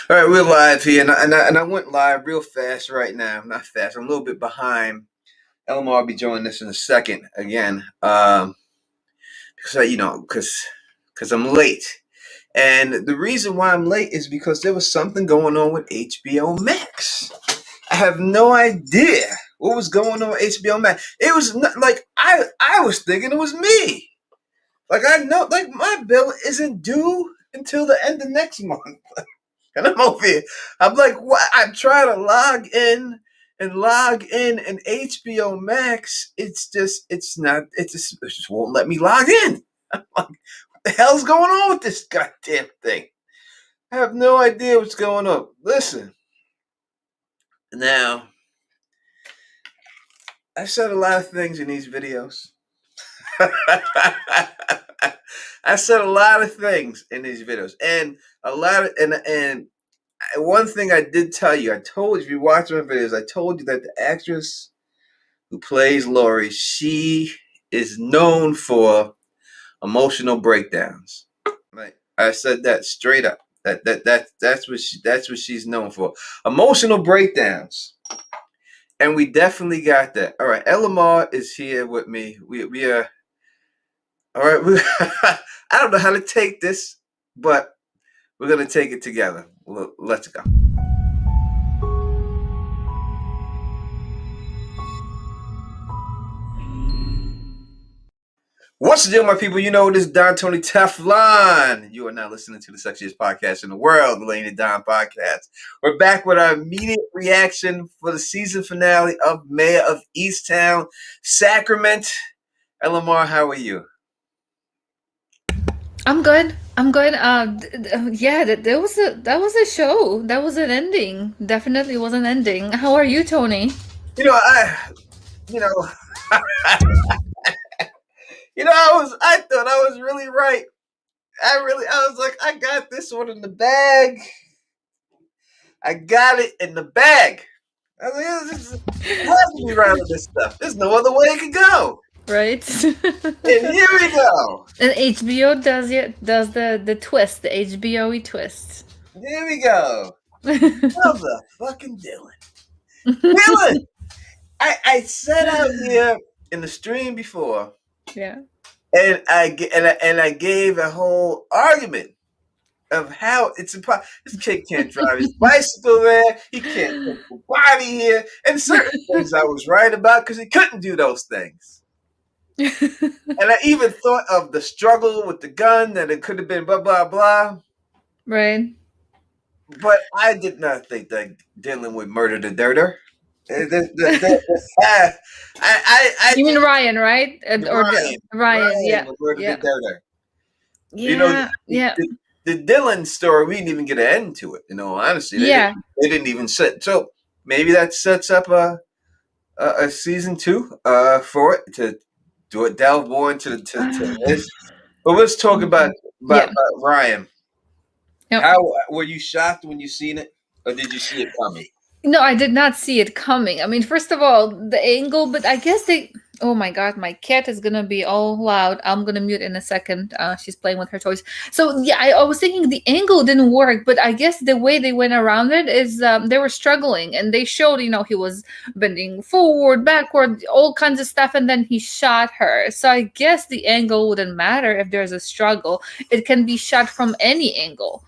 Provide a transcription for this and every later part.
All right, we're live here, and I went live real fast right now. Not fast. I'm a little bit behind. Elmar will be joining us in a second again, because I'm late, and the reason why I'm late is because there was something going on with HBO Max. I have no idea what was going on with HBO Max. It was not, like I was thinking it was me. Like I know, like my bill isn't due until the end of next month. And I'm over here. I'm like, what? I try to log in and HBO Max. It just won't let me log in. I'm like, what the hell's going on with this goddamn thing? I have no idea what's going on. Listen, now, I said a lot of things in these videos. I said a lot of things in these videos, and a lot of and one thing I did tell you, I told you if you watch my videos, I told you that the actress who plays Lori, she is known for emotional breakdowns. Right? I said that straight up. That's what she's known for. Emotional breakdowns. And we definitely got that. All right, Elamar is here with me. We are all right. I don't know how to take this, but we're gonna take it together. Let's go. What's the deal, my people? You know, this is Don Tony Teflon. You are now listening to the sexiest podcast in the world, the Lane and Don podcast. We're back with our immediate reaction for the season finale of Mare of Easttown, Sacrament. Elamar, how are you? I'm good. I'm good. Yeah, that was a show. That was an ending. Definitely was an ending. How are you, Tony? You know, you know, I thought I was really right. I was like, I got this one in the bag. I got it in the bag. I was like, this has to be right with this stuff. There's no other way it could go. Right? And here we go. And HBO does the twist, the HBO twist. Here we go. Mother fucking Dylan. Dylan! I sat out here in the stream before. Yeah. And I gave a whole argument of how it's impossible. This kid can't drive his bicycle there. He can't put the body here. And certain things I was right about because he couldn't do those things. And I even thought of the struggle with the gun, that it could have been blah, blah, blah. Right. But I did not think that Dylan would murder the dirter. You mean Ryan, right? Ryan, yeah. would murder Yeah. the dirter. Yeah. Yeah. The Dylan story, we didn't even get an end to it. Honestly, they didn't even set. So maybe that sets up a season 2 for it to do it, delve more into this. But let's talk about Ryan. Yep. How were you shocked when you seen it, or did you see it coming? No, I did not see it coming. I mean, first of all, the angle, but I guess they. Oh my God, my cat is gonna be all loud. I'm gonna mute in a second. She's playing with her toys. So yeah, I was thinking the angle didn't work, but I guess the way they went around it is they were struggling, and they showed, he was bending forward, backward, all kinds of stuff, and then he shot her. So I guess the angle wouldn't matter if there's a struggle. It can be shot from any angle.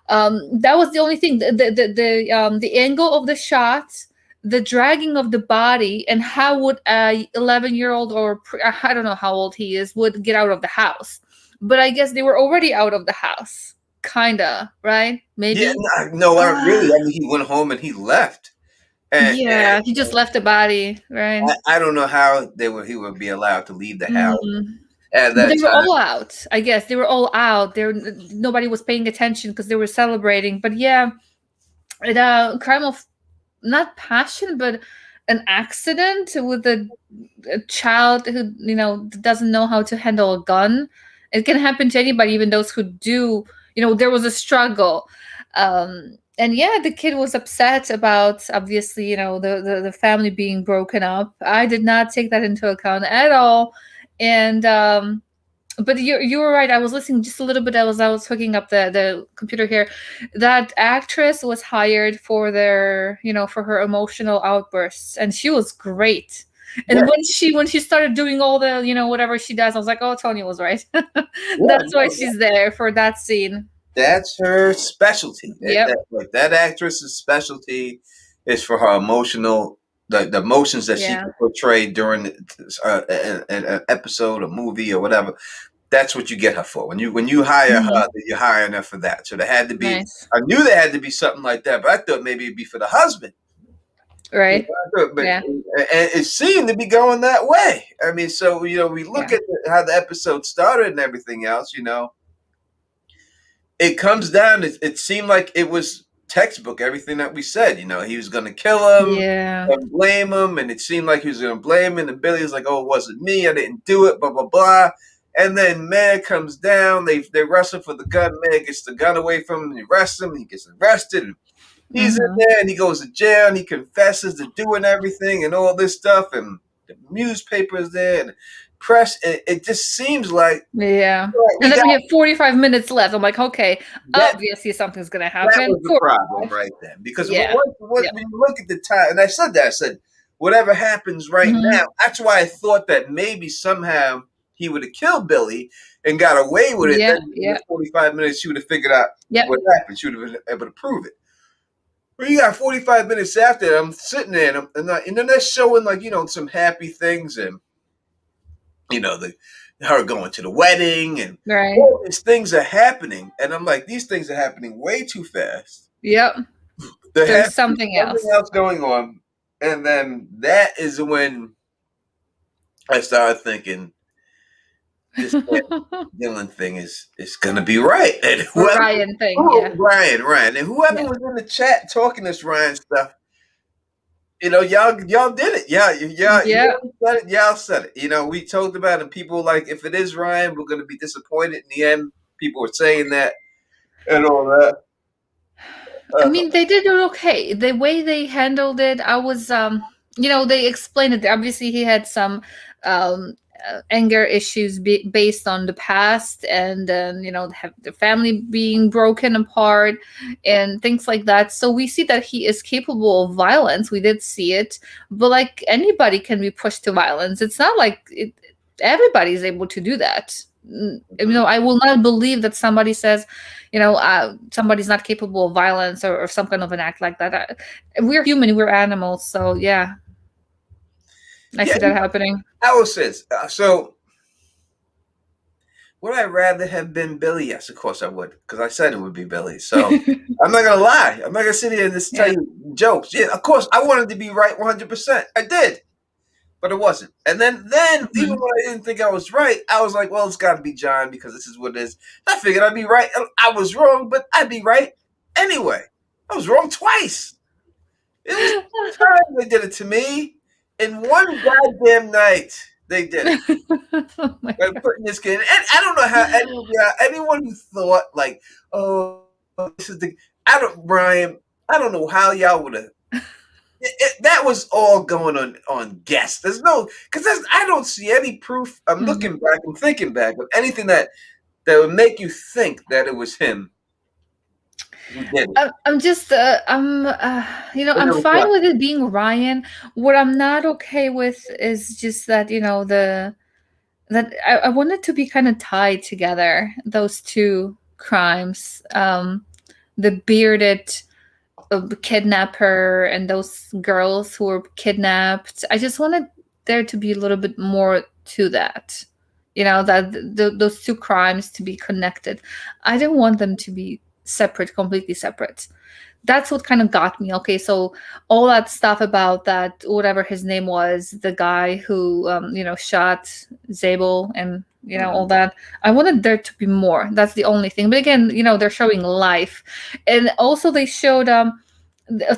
That was the only thing. The angle of the shot, the dragging of the body, and how would a 11-year-old, or I don't know how old he is, would get out of the house. But I guess they were already out of the house, kinda, right? Maybe. Yeah, not really. I mean, he went home and he left. And he just left the body, right? I don't know how he would be allowed to leave the house. But they were all out. I guess they were all out. Nobody was paying attention because they were celebrating. But yeah, crime of not passion, but an accident with a child who doesn't know how to handle a gun. It can happen to anybody, even those who do. There was a struggle. And yeah, the kid was upset about, obviously, the family being broken up. I did not take that into account at all. And But you were right. I was listening just a little bit. I was hooking up the computer here. That actress was hired for for her emotional outbursts, and she was great. And Yeah, when she started doing all the whatever she does, I was like, oh, Tony was right. yeah, That's why no, she's there for that scene. that's her specialty. Yep. That actress's specialty is for her emotional, the emotions that she Yeah. can portray during an episode, a movie, or whatever. That's what you get her for. When you hire Hmm. her, you're hiring her for that. So there had to be. Nice. I knew there had to be something like that, but I thought maybe it'd be for the husband. Right. But Yeah. and it seemed to be going that way. I mean, so we look Yeah. at how the episode started and everything else. It comes down. It seemed like it was textbook. Everything that we said. He was going to kill him Yeah. and blame him, and it seemed like he was going to blame him. And Billy was like, "Oh, it wasn't me. I didn't do it." Blah blah blah. And then Mayor comes down. They wrestle for the gun. Mayor gets the gun away from him. And he arrests him. And he gets arrested. And he's in Hmm. there, and he goes to jail, and he confesses to doing everything and all this stuff. And the newspaper is there, and press. It just seems like Yeah. we And then got we have 45 minutes left. I'm like, okay, that. obviously something's gonna That happen. was the problem right then, because Yeah. Yeah. when you look at the time, and I said that, I said, whatever happens right Hmm. now, that's why I thought that maybe somehow he would have killed Billy and got away with it. Yeah. Then in Yeah. the 45 minutes, she would have figured out Yep. what happened. She would have been able to prove it. Well, you got 45 minutes after that, I'm sitting there, and then they're showing, like, some happy things, and, the her going to the wedding, and Right. all these things are happening. And I'm like, these things are happening way too fast. Yep. There has There's to be something something else. else going on. And then that is when I started thinking, this Dylan thing is gonna be right. And Ryan thing. Yeah. Ryan, and whoever Yeah. was in the chat talking this Ryan stuff, y'all did it. Yeah, Yeah. you said it. Y'all said it. We talked about it. And people like, if it is Ryan, we're gonna be disappointed in the end. People were saying that and all that. I mean, they did it okay. The way they handled it, I was, they explained it. Obviously, he had some anger issues based on the past, and then the family being broken apart and things like that. So we see that he is capable of violence. We did see it, but like anybody can be pushed to violence. It's not like everybody's able to do that. I will not believe that somebody says, somebody's not capable of violence or some kind of an act like that. We're human, we're animals, so yeah, I Yeah, see that happening. I will say this. So, would I rather have been Billy? Yes, of course I would, because I said it would be Billy. So I'm not gonna lie. I'm not gonna sit here and just tell Yeah. you jokes. Yeah, of course I wanted to be right 100%. I did, but it wasn't. And then even Mhm. when I didn't think I was right, I was like, well, it's got to be John because this is what it is. I figured I'd be right. I was wrong, but I'd be right anyway. I was wrong twice. It was 2 times they did it to me in one goddamn night. They did it. Oh my By God. putting this kid in. And I don't know how anyone who thought like, oh, this is the Brian. I don't know how y'all would have. That was all going on guess. There's no because I don't see any proof. I'm Mhm. looking back. I'm thinking back of anything that would make you think that it was him who did it. I'm just And I'm it was fine what? with it being Ryan. What I'm not okay with is just that the that I want it to be kind of tied together, those two crimes, the bearded kidnapper and those girls who were kidnapped. I just wanted there to be a little bit more to that, that those two crimes to be connected. I didn't want them to be separate, completely separate. That's what kind of got me. Okay, so all that stuff about that, whatever his name was, the guy who shot Zabel and all Mhm. that. I wanted there to be more. That's the only thing. But again, they're showing life, and also they showed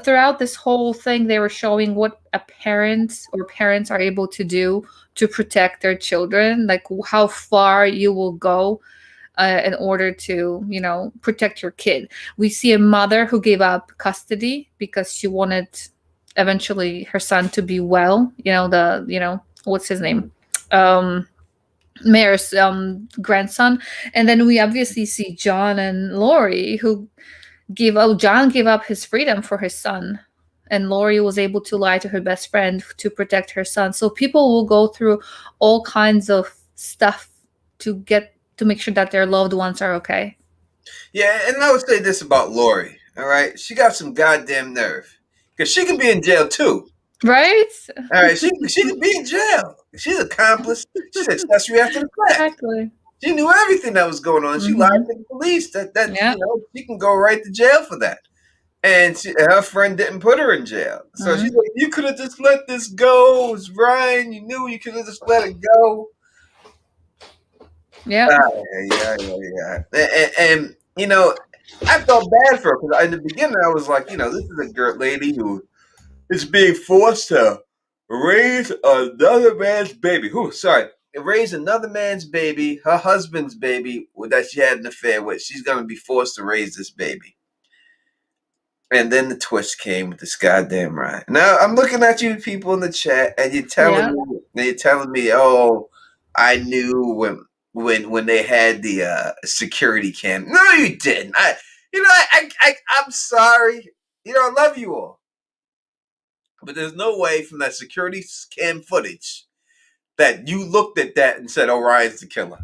throughout this whole thing they were showing what a parent or parents are able to do to protect their children, like how far you will go in order to protect your kid. We see a mother who gave up custody because she wanted eventually her son to be well. The what's his name, um Mare's grandson, and then we obviously see John and Lori who John gave up his freedom for his son, and Lori was able to lie to her best friend to protect her son. So people will go through all kinds of stuff to make sure that their loved ones are okay. Yeah, and I would say this about Lori. All right, she got some goddamn nerve because she can be in jail too. Right? All right, she could be in jail. She's accomplice. She's accessory after the fact. Exactly. She knew everything that was going on. She lied Mm-hmm. to the police. That Yeah. she can go right to jail for that. And her friend didn't put her in jail. So she's Mm-hmm. like, "You could have just let this go. It was Ryan. You knew you could have just let it go." Yeah. Ah, yeah. And I felt bad for her because in the beginning I was like, this is a girl lady who is being forced to raise another man's baby. Raise another man's baby, her husband's baby that she had an affair with. She's going to be forced to raise this baby. And then the twist came with this goddamn Ryan. Now I'm looking at you people in the chat, and Yeah. you're telling me, oh, I knew when they had the security cam. No, you didn't. I'm sorry. I love you all, but there's no way from that security cam footage that you looked at that and said, "Oh, Ryan's the killer."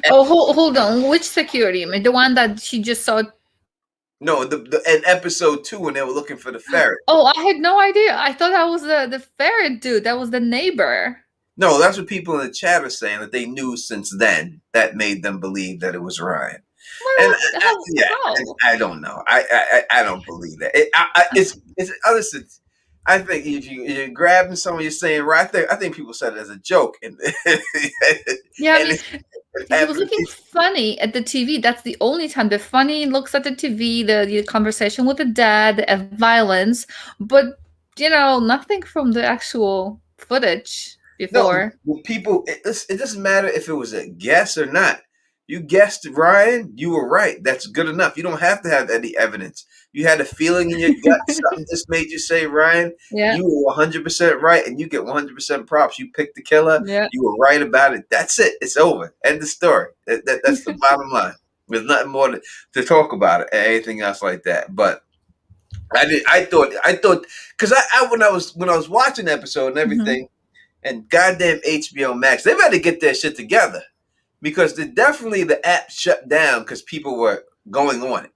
Oh, hold on. Which security? I mean, the one that she just saw. No, in episode 2 when they were looking for the ferret. Oh, I had no idea. I thought that was the ferret dude. That was the neighbor. No, that's what people in the chat are saying that they knew since then. That made them believe that it was Ryan. And Well, how? I don't know. I don't believe that. It's listen. I think if you're grabbing someone, you're saying right there. I think people said it as a joke, and Yeah, I and mean, he was looking funny at the TV. That's the only time the funny looks at the TV, the conversation with the dad, the violence, but nothing from the actual footage no, before. people. It doesn't matter if it was a guess or not. You guessed Ryan. You were right. That's good enough. You don't have to have any evidence. You had a feeling in your gut. Something just made you say Ryan. Yeah, You were 100% right, and you get 100% props. You picked the killer. yeah. You were right about it. That's it. It's over. End of story. That's the bottom line. There's nothing more to talk about it, anything else like that. But I thought, because when I was watching the episode and Hmm. everything, and goddamn HBO Max, they better get their shit together because the app shut down because people were going on it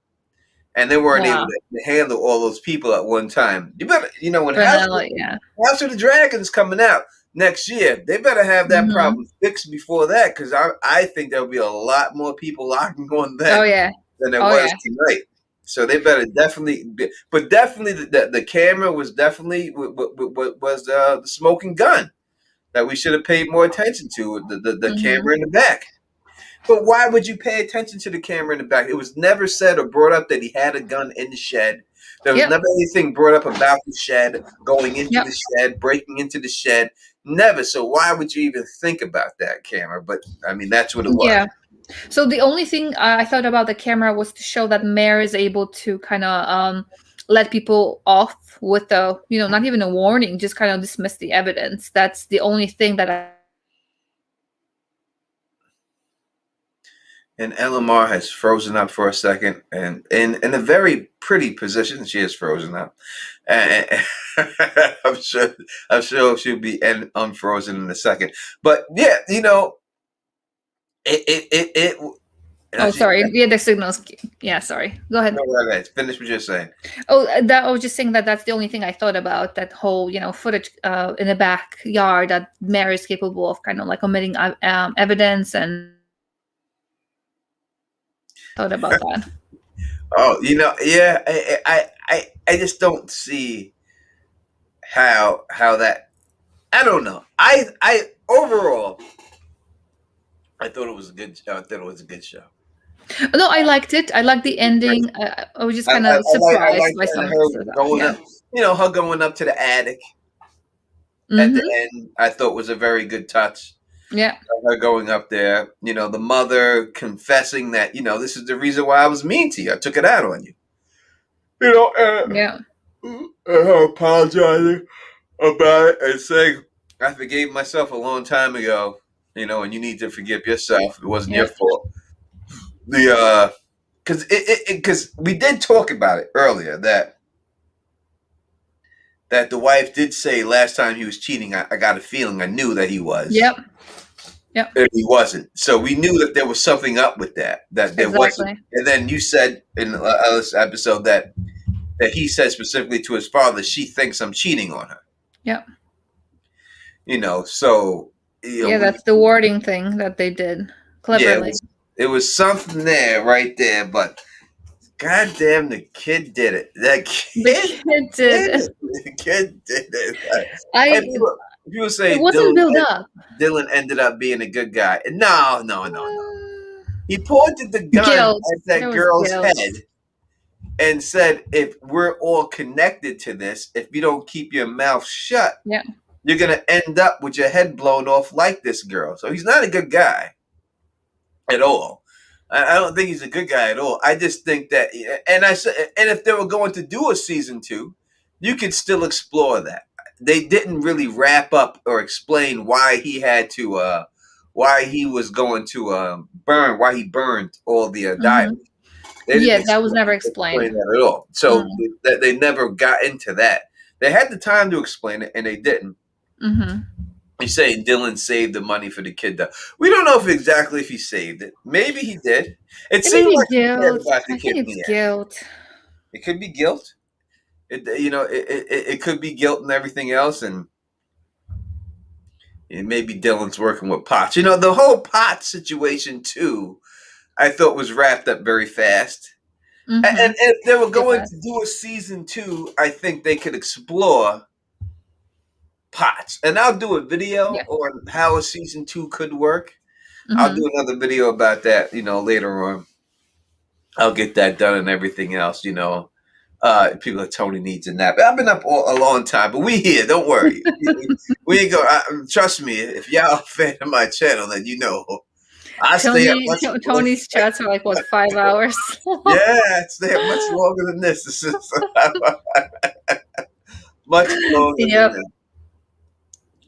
and they weren't able Yeah, to handle all those people at one time. You better, when but now, like, yeah. House of the Dragon's coming out next year, they better have that Hmm. problem fixed before that because I think there'll be a lot more people logging on Oh then yeah, than there oh was yeah. tonight. So they better definitely, but definitely the camera was definitely was the smoking gun that we should have paid more attention to the Hmm. camera in the back. But why would you pay attention to the camera in the back? It was never said or brought up that he had a gun in the shed. There was Yep, never anything brought up about the shed, going into yep. the shed, breaking into the shed. Never. So why would you even think about that camera? But I mean, that's what it was. Yeah. So the only thing I thought about the camera was to show that Mare is able to kind of let people off with a, not even a warning, just kind of dismiss the evidence. That's the only thing that I. And LMR has frozen up for a second, and in a very pretty position, she is frozen up. And I'm sure she'll be unfrozen in a second. But yeah, it Oh, sorry. Yeah, the signals. Yeah, sorry. Go ahead. no, right. Finish what you're saying. Oh, that I was just saying that's the only thing I thought about, that whole footage in the backyard, that Mare is capable of kind of like omitting evidence, and thought about that. Oh, yeah. I just don't see how that. I don't know. I overall, I thought it was a good. I thought it was a good show. No, I liked it. I liked the ending. I was just kind I of surprised like by some her stuff. going Yeah. up. Her going up to the attic at the Mm-hmm. end. I thought was a very good touch. Yeah. Her going up there. The mother confessing that this is the reason why I was mean to you. I took it out on you. Yeah. Her apologizing about it and saying I forgave myself a long time ago. and you need to forgive yourself. It wasn't your Yep. fault. Because we did talk about it earlier that the wife did say last time he was cheating. I got a feeling. I knew that he was. Yep. Yep. If he wasn't, so we knew that there was something up with that. That there wasn't. Exactly. And then you said in this episode that he said specifically to his father, she thinks I'm cheating on her. Yep. So Yeah, that's the wording thing that they did cleverly. Yeah, it was something there, right there. But goddamn, the kid did it. That kid, did it. The kid did it. People say it wasn't built up. Dylan ended up being a good guy. No. He pointed the gun at that girl's head and said, if we're all connected to this, if you don't keep your mouth shut, you're going to end up with your head blown off like this girl. So he's not a good guy at all. I don't think he's a good guy at all. I just think that, and if they were going to do a season 2, you could still explore that. They didn't really wrap up or explain why he had to, why he was going to burn, why he burned all the diamonds. That was never explained that at all. So they never got into that. They had the time to explain it, and they didn't. He's saying Dylan saved the money for the kid, though. We don't know if he saved it. Maybe he did. It seemed like guilt. I think it's guilt. It could be guilt. It could be guilt and everything else, and maybe Dylan's working with Potts. The whole Potts situation too, I thought was wrapped up very fast. And if they were going to do a season 2, I think they could explore Potts. And I'll do a video on how a season 2 could work. I'll do another video about that, later on. I'll get that done and everything else, people like Tony needs a nap. I've been up a long time, but we here. Don't worry. we ain't go. Trust me, if y'all a fan of my channel, then I stay up Tony's chats are like, 5 hours? Yeah, I stay up much longer than this. This is much longer than this.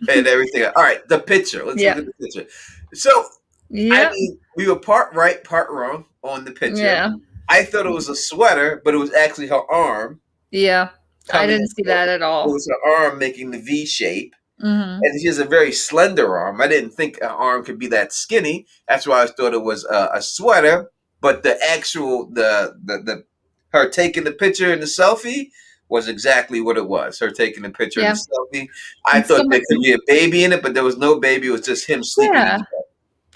And everything. All right, the picture. Let's look at the picture. So, I mean, we were part right, part wrong on the picture. Yeah. I thought it was a sweater, but it was actually her arm. Yeah, I didn't see that at all. It was her arm making the V shape. And she has a very slender arm. I didn't think an arm could be that skinny. That's why I thought it was a sweater. But the actual, her taking the picture in the selfie was exactly what it was. Her taking the picture in the selfie. I thought there could be a baby in it, but there was no baby. It was just him sleeping in bed.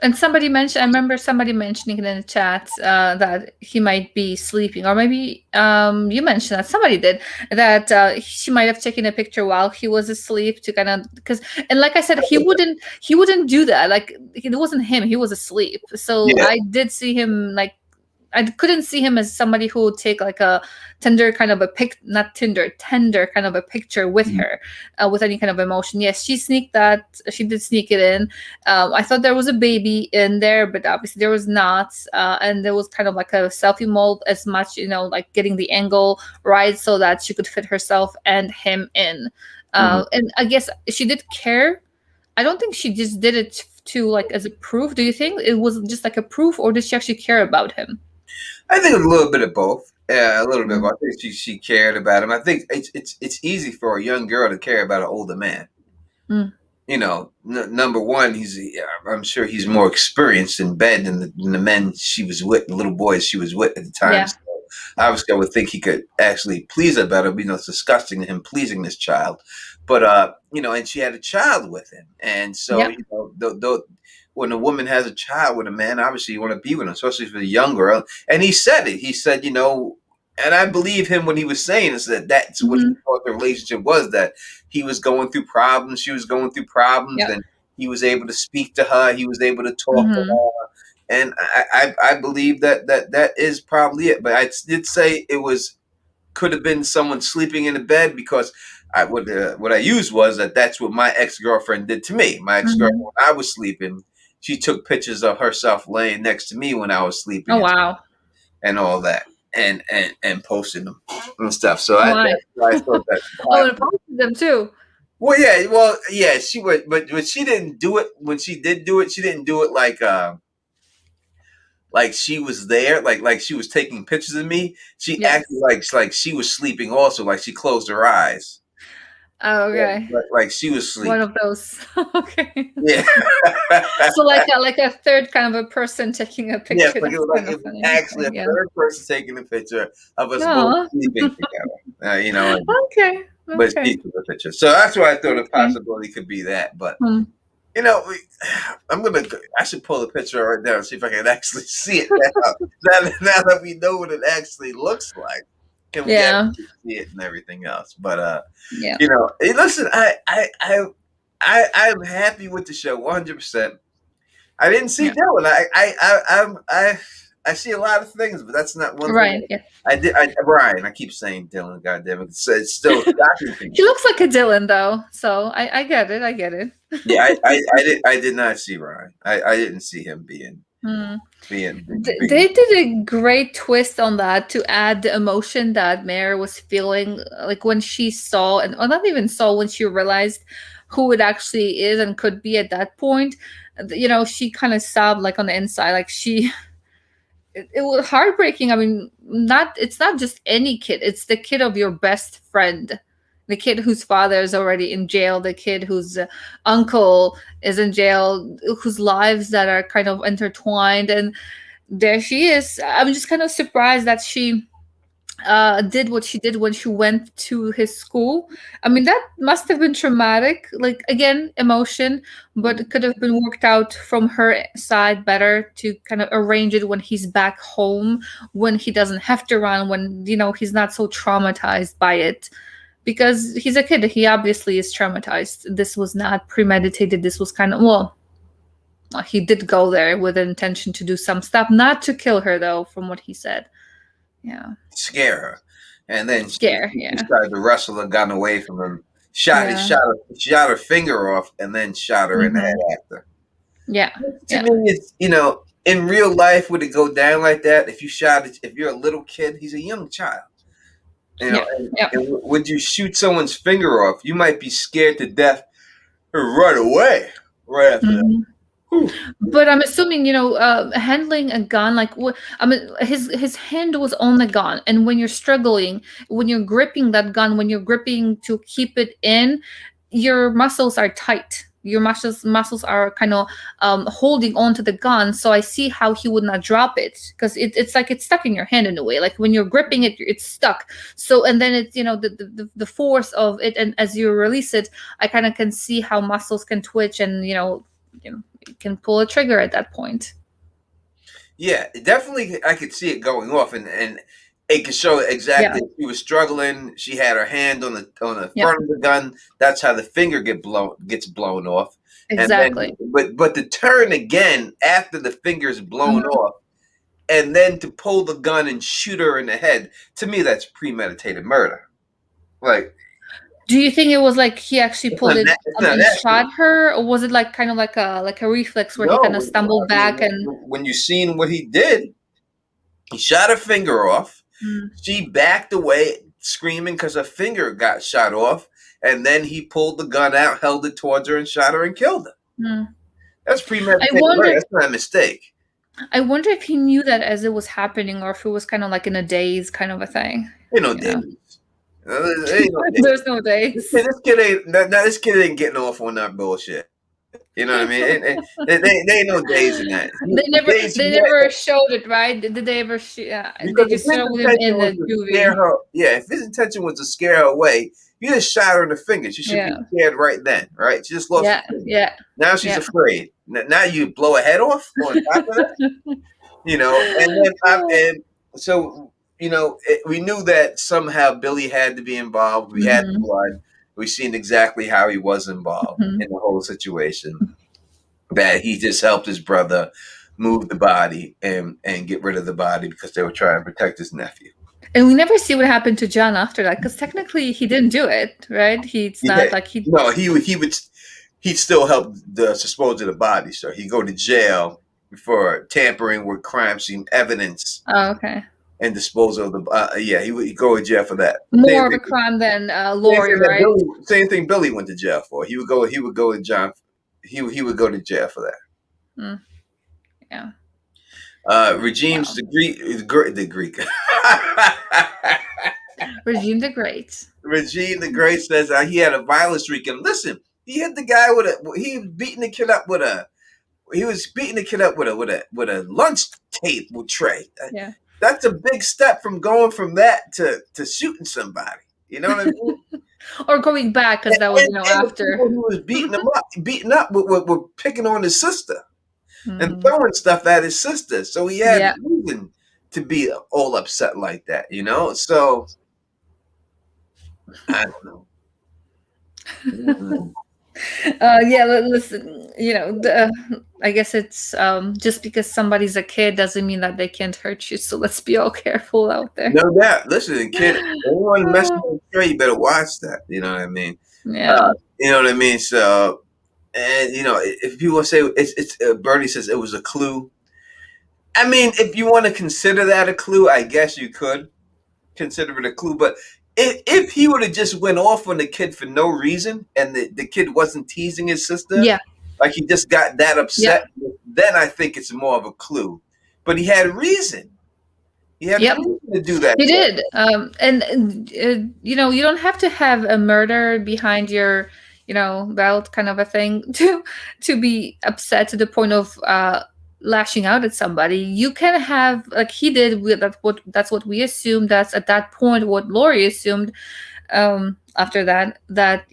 And somebody mentioned, I remember somebody mentioning it in the chat that he might be sleeping, or maybe you mentioned that somebody did that she might have taken a picture while he was asleep to kind of and like I said, he wouldn't do that. Like it wasn't him; he was asleep. So I did see him I couldn't see him as somebody who would take like a tender kind of a tender kind of a picture with her, with any kind of emotion. Yes, she did sneak it in. I thought there was a baby in there, but obviously there was not. And there was kind of like a selfie mold as much, like getting the angle right so that she could fit herself and him in. And I guess she did care. I don't think she just did it to like as a proof. Do you think it was just like a proof, or did she actually care about him? I think it was a little bit of both. Yeah, a little bit of both. I think she cared about him. I think it's easy for a young girl to care about an older man. Number one, I'm sure he's more experienced in bed than the men she was with, the little boys she was with at the time. Yeah. So obviously, I would think he could actually please her better. It's disgusting to him pleasing this child. But, and she had a child with him. And so, when a woman has a child with a man, obviously you want to be with him, especially for the young girl. And he said it. He said, and I believe him when he was saying this, that's what he thought the relationship was, that he was going through problems. She was going through problems. And he was able to speak to her. He was able to talk to her. And I believe that is probably it. But I did say could have been someone sleeping in the bed, because what I used was that's what my ex-girlfriend did to me. My ex-girlfriend, when I was sleeping, she took pictures of herself laying next to me when I was sleeping. Oh, wow. And all that. And posted them and stuff. So I thought that. And posted them too. Well, yeah. She would, but she didn't do it. When she did do it, she didn't do it like she was there, like she was taking pictures of me. She acted Yes. like she was sleeping also, like she closed her eyes. Oh, Yeah, okay. like she was One sleeping. of those. Okay. Yeah. So like a third kind of a person taking a Yes, picture. That's like kind it of was funny. actually Okay, a yeah. third person taking a picture of us both Oh. sleeping together. Okay. But Okay. she took the picture, so that's why I thought the Okay. possibility could be that. But Hmm. you know, we, I should pull the picture right now and see if I can actually see it now. Now that we know what it actually looks like, can we Yeah. actually see it and everything else? But Yeah. hey, listen, I'm happy with the show 100%. I didn't see Yeah. Dylan. I see a lot of things, but that's not one thing Right. Yeah. I did. Brian, I keep saying Dylan. Goddamn it, it's still shocking to me. He looks like a Dylan though, so I get it. I get it. Yeah, I did not see Ryan. I didn't see him Hmm. being. They did a great twist on that to add the emotion that Mare was feeling, like when she saw, and or not even saw, when she realized who it actually is and could be at that point. She kind of sobbed like on the inside, like it was heartbreaking. I mean, it's not just any kid; it's the kid of your best friend, the kid whose father is already in jail, the kid whose uncle is in jail, whose lives that are kind of intertwined, and there she is. I'm just kind of surprised that she did what she did when she went to his school. I mean, that must have been traumatic. Like, again, emotion, but it could have been worked out from her side better to kind of arrange it when he's back home, when he doesn't have to run, when, he's not so traumatized by it. Because he's a kid, he obviously is traumatized. This was not premeditated. This was kind of, well, he did go there with the intention to do some stuff, not to kill her, though, from what he said. Yeah. Scare her, and then Scare, she yeah. tried to wrestle a gun away from him. Yeah. Shot her finger off, and then shot her in the Hmm. head after. Yeah. To Yeah. me, it's in real life, would it go down like that? If you're a little kid, he's a young child. Yeah. Yeah. And would you shoot someone's finger off? You might be scared to death and run away right after that. Hmm. Whew. But I'm assuming, handling a gun, like what I mean, his hand was on the gun, and when you're struggling, when you're gripping that gun, when you're gripping to keep it in, your muscles are tight. Your muscles are kind of holding on to the gun. So I see how he would not drop it, because it's like it's stuck in your hand in a way. Like when you're gripping it, it's stuck. So and then it's the force of it, and as you release it, I kind of can see how muscles can twitch, and you can pull a trigger at that point. Yeah, definitely. I could see it going off, and it could show Yeah. exactly if she was struggling. She had her hand on the Yeah. front of the gun. That's how the finger gets blown off. And then, Exactly. but to turn again after the finger's blown Mhm. off, and then to pull the gun and shoot her in the head. To me, that's premeditated murder. Like Do you think it was like he actually pulled it it's not and shot accident. her, or was it like kind of like a reflex where he No, kind of stumbled I mean, back and? when you seen what he did, he shot her finger off. Mm, She backed away, screaming because her finger got shot off, and then he pulled the gun out, held it towards her, and shot her and killed her. mm. That's I premeditated murder. wonder. That's not a mistake. I wonder if he knew that as it was happening, or if it was kind of like in a daze kind of a thing. Ain't no Yeah. days. Ain't no days. There's no days. This kid ain't getting off on that bullshit. You know what I mean? They ain't no days in that. They The never days they he had, never showed it, right? Did they ever? They because if just his showed him intention in was the to scare movie. her, yeah, if his intention was to scare her away, you just shot her in the finger. She should be Yeah. scared right then, right? She just lost Yeah. a finger. Yeah. Now she's Yeah. afraid. Now you blow her head off on top of that, and then and so we knew that somehow Billy had to be involved. We had the Hmm. blood. We seen exactly how he was involved in the whole situation. That he just helped his brother move the body and get rid of the body because they were trying to protect his nephew. And we never see what happened to John after that, because technically he didn't do it, right? He's Yeah, not like he. no, he would he'd still help dispose of the body, so he'd go to jail for tampering with crime scene evidence. Oh, okay. and dispose of the. Yeah, he would go to jail for that. Same More of a thing. crime than Same Lori, thing that right? Billy. Same thing Billy went to jail for. He would go. He would go to John. He would go to jail for that. Mm, yeah. Regimes Wow. the Greek. The Greek. Regine the Great. Regine the Great says he had a violent streak. And listen, he hit the guy with a. He was beating the kid up with a. He was beating the kid up with a lunch table tray. Yeah. That's a big step from going from that to shooting somebody. You know what I mean? Or going back because that was, And the after. people who was beating up were picking on his sister and Mm, throwing stuff at his sister. So he had yeah. reason to be all upset like that, So I don't know. Mm. Yeah, listen, I guess it's just because somebody's a kid doesn't mean that they can't hurt you. So let's be all careful out there. No doubt. Listen, kid, anyone messing with you, you better watch that. You know what I mean? Yeah. You know what I mean? So, and if people say it's Bernie says it was a clue. I mean, if you want to consider that a clue, I guess you could consider it a clue. But if he would have just went off on the kid for no reason, and the kid wasn't teasing his sister, Yeah. like he just got that Yep. upset, then I think it's more of a clue. But he had reason. He had Yep. reason to do that. He did. And you don't have to have a murder behind your, belt, kind of a thing, to be upset to the point of lashing out at somebody. You can have, like he did. That's what we assumed. That's at that point what Lori assumed. After that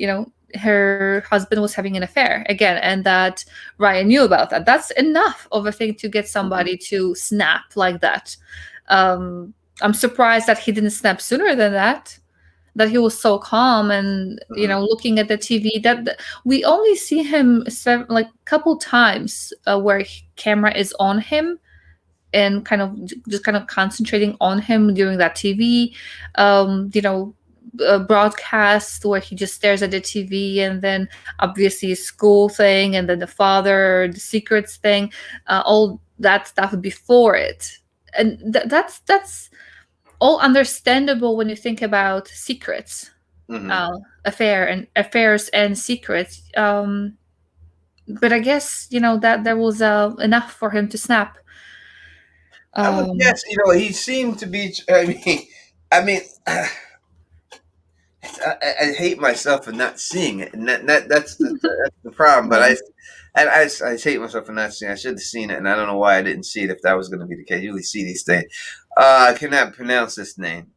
her husband was having an affair again, and that Ryan knew about that. That's enough of a thing to get somebody to snap like that. I'm surprised that he didn't snap sooner than that. That he was so calm and looking at the TV. That we only see him like a couple times where camera is on him and just kind of concentrating on him during that TV, broadcast where he just stares at the TV, and then obviously his school thing, and then the father, the secrets thing, all that stuff before it. And that's all understandable when you think about secrets, affairs and secrets. But I guess that there was enough for him to snap. I would guess, he seemed to be. I mean, I hate myself for not seeing it, and that's the problem. But I hate myself for not seeing it. I should have seen it, and I don't know why I didn't see it. If that was going to be the case, you usually see these things. I cannot pronounce this name,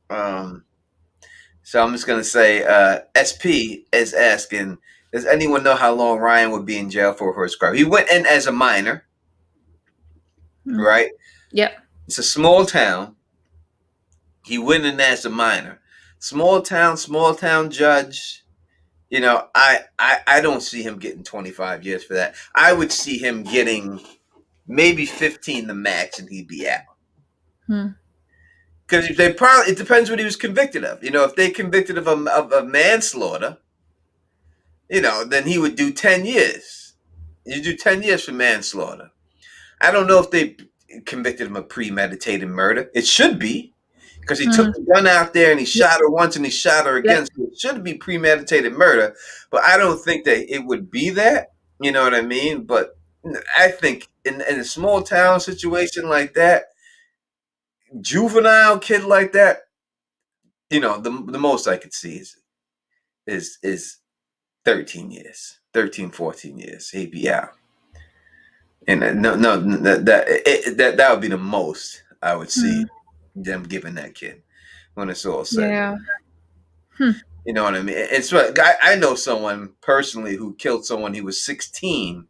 so I'm just going to say SP is asking. Does anyone know how long Ryan would be in jail for his crime? He went in as a minor, right? Yep. It's a small town. He went in as a minor. Small town judge. I don't see him getting 25 years for that. I would see him getting maybe 15 the max, and he'd be out. Because it depends what he was convicted of. If they convicted of manslaughter, then he would do 10 years. You do 10 years for manslaughter. I don't know if they convicted him of premeditated murder. It should be, because he took the gun out there and he shot her once and he shot her again. So it should be premeditated murder. But I don't think that it would be that. You know what I mean? But I think in a small town situation like that, juvenile kid like that, the most I could see is 13 years, 13, 14 years. He'd be out. And that would be the most I would see them giving that kid when it's all said. Yeah. You know what I mean? It's I know someone personally who killed someone. He was 16,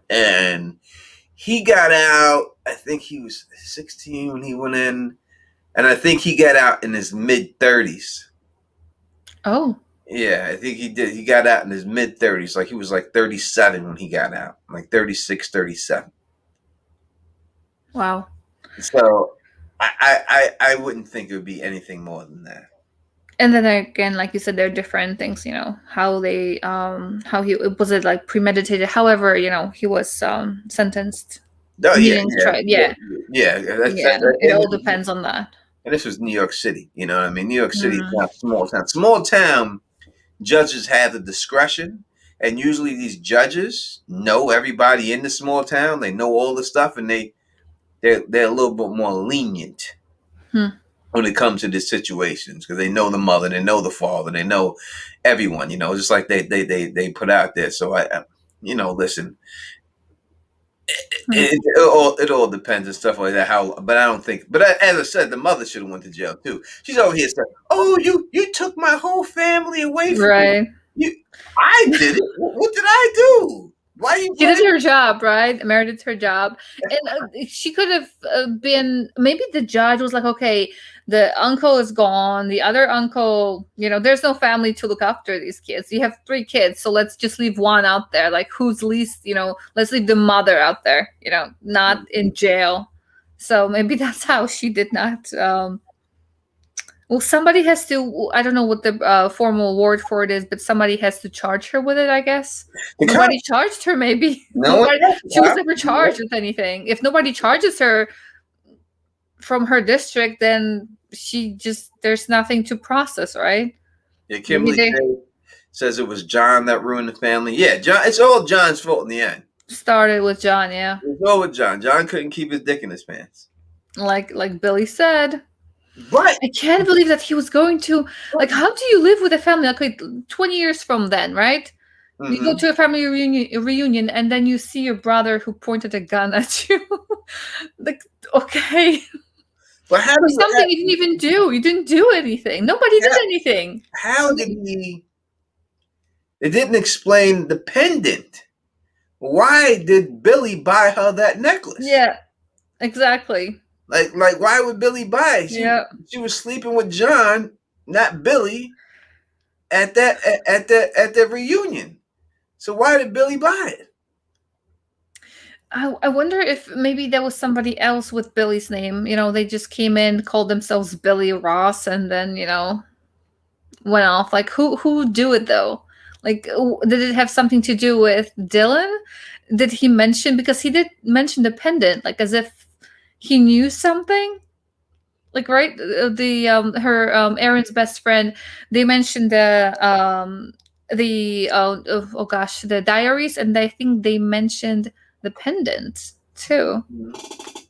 and he got out. I think he was 16 when he went in, and I think he got out in his mid-30s. Oh. Yeah, I think he did. He got out in his mid-30s. Like he was like 37 when he got out, like 36, 37. Wow. So I wouldn't think it would be anything more than that. And then again, like you said, there are different things, how they how he was it like premeditated. However, he was sentenced. Oh yeah, needing to yeah, try. yeah, Yeah, yeah. yeah. It all depends on that. And this was New York City. You know what I mean? New York City is Mm, not a small town. Small town judges have the discretion, and usually these judges know everybody in the small town. They know all the stuff, and they're a little bit more lenient hmm. when it comes to these situations because they know the mother, they know the father, they know everyone. You know, just like they put out there. So listen, Hmm. it all depends and stuff like that. How, but I don't think. But as I said, the mother should have went to jail too. She's over here saying, "Oh, you took my whole family away from me. Right. You, I did it. What did I do? Why you She running?" did her job, right? Meredith did her job, and she could have been. Maybe the judge was like, "Okay, the uncle is gone. The other uncle, there's no family to look after these kids. You have 3 kids, so let's just leave one out there. Like, who's least? Let's leave the mother out there. Not in jail. So maybe that's how she did not. Well, somebody has to. I don't know what the formal word for it is, but somebody has to charge her with it. I guess The cop, nobody charged her. Maybe no one nobody. else, She was huh? never charged with anything. If nobody charges her from her district, then there's nothing to process, right? Yeah, Maybe Kimberly they J says it was John that ruined the family. Yeah, John. It's all John's fault in the end. started with John. Yeah, It's all with John. John couldn't keep his dick in his pants. like Billy said. But I can't believe that he was going to. Like, how do you live with a family? Okay, 20 years from then, right? You go mm-hmm. to a family reunion, and then you see your brother who pointed a gun at you. Like, okay, But how for did something you didn't even do. You didn't do anything. Nobody did how, anything. how did he? It didn't explain the pendant. Why did Billy buy her that necklace? Yeah, exactly. Like why would Billy buy it? Yeah. She was sleeping with John, not Billy, at the reunion. So why did Billy buy it? I wonder if maybe there was somebody else with Billy's name. They just came in, called themselves Billy Ross, and then went off. Like, who do it though? Like, did it have something to do with Dylan? Did he mention, because he did mention the pendant, like as if he knew something? Like, right, the her Aaron's best friend, they mentioned the oh gosh, the diaries, and I think they mentioned the pendant too.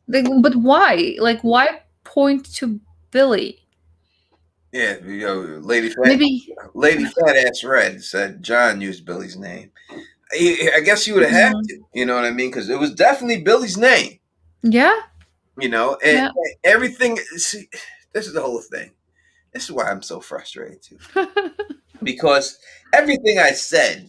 But why? Like, why point to Billy? Yeah, Maybe. Lady Fat Ass Red said John used Billy's name. I guess you would have had Mhm. to. You know what I mean? Because it was definitely Billy's name. Yeah. And Yeah. everything. See, this is the whole thing. This is why I'm so frustrated too. Because everything I said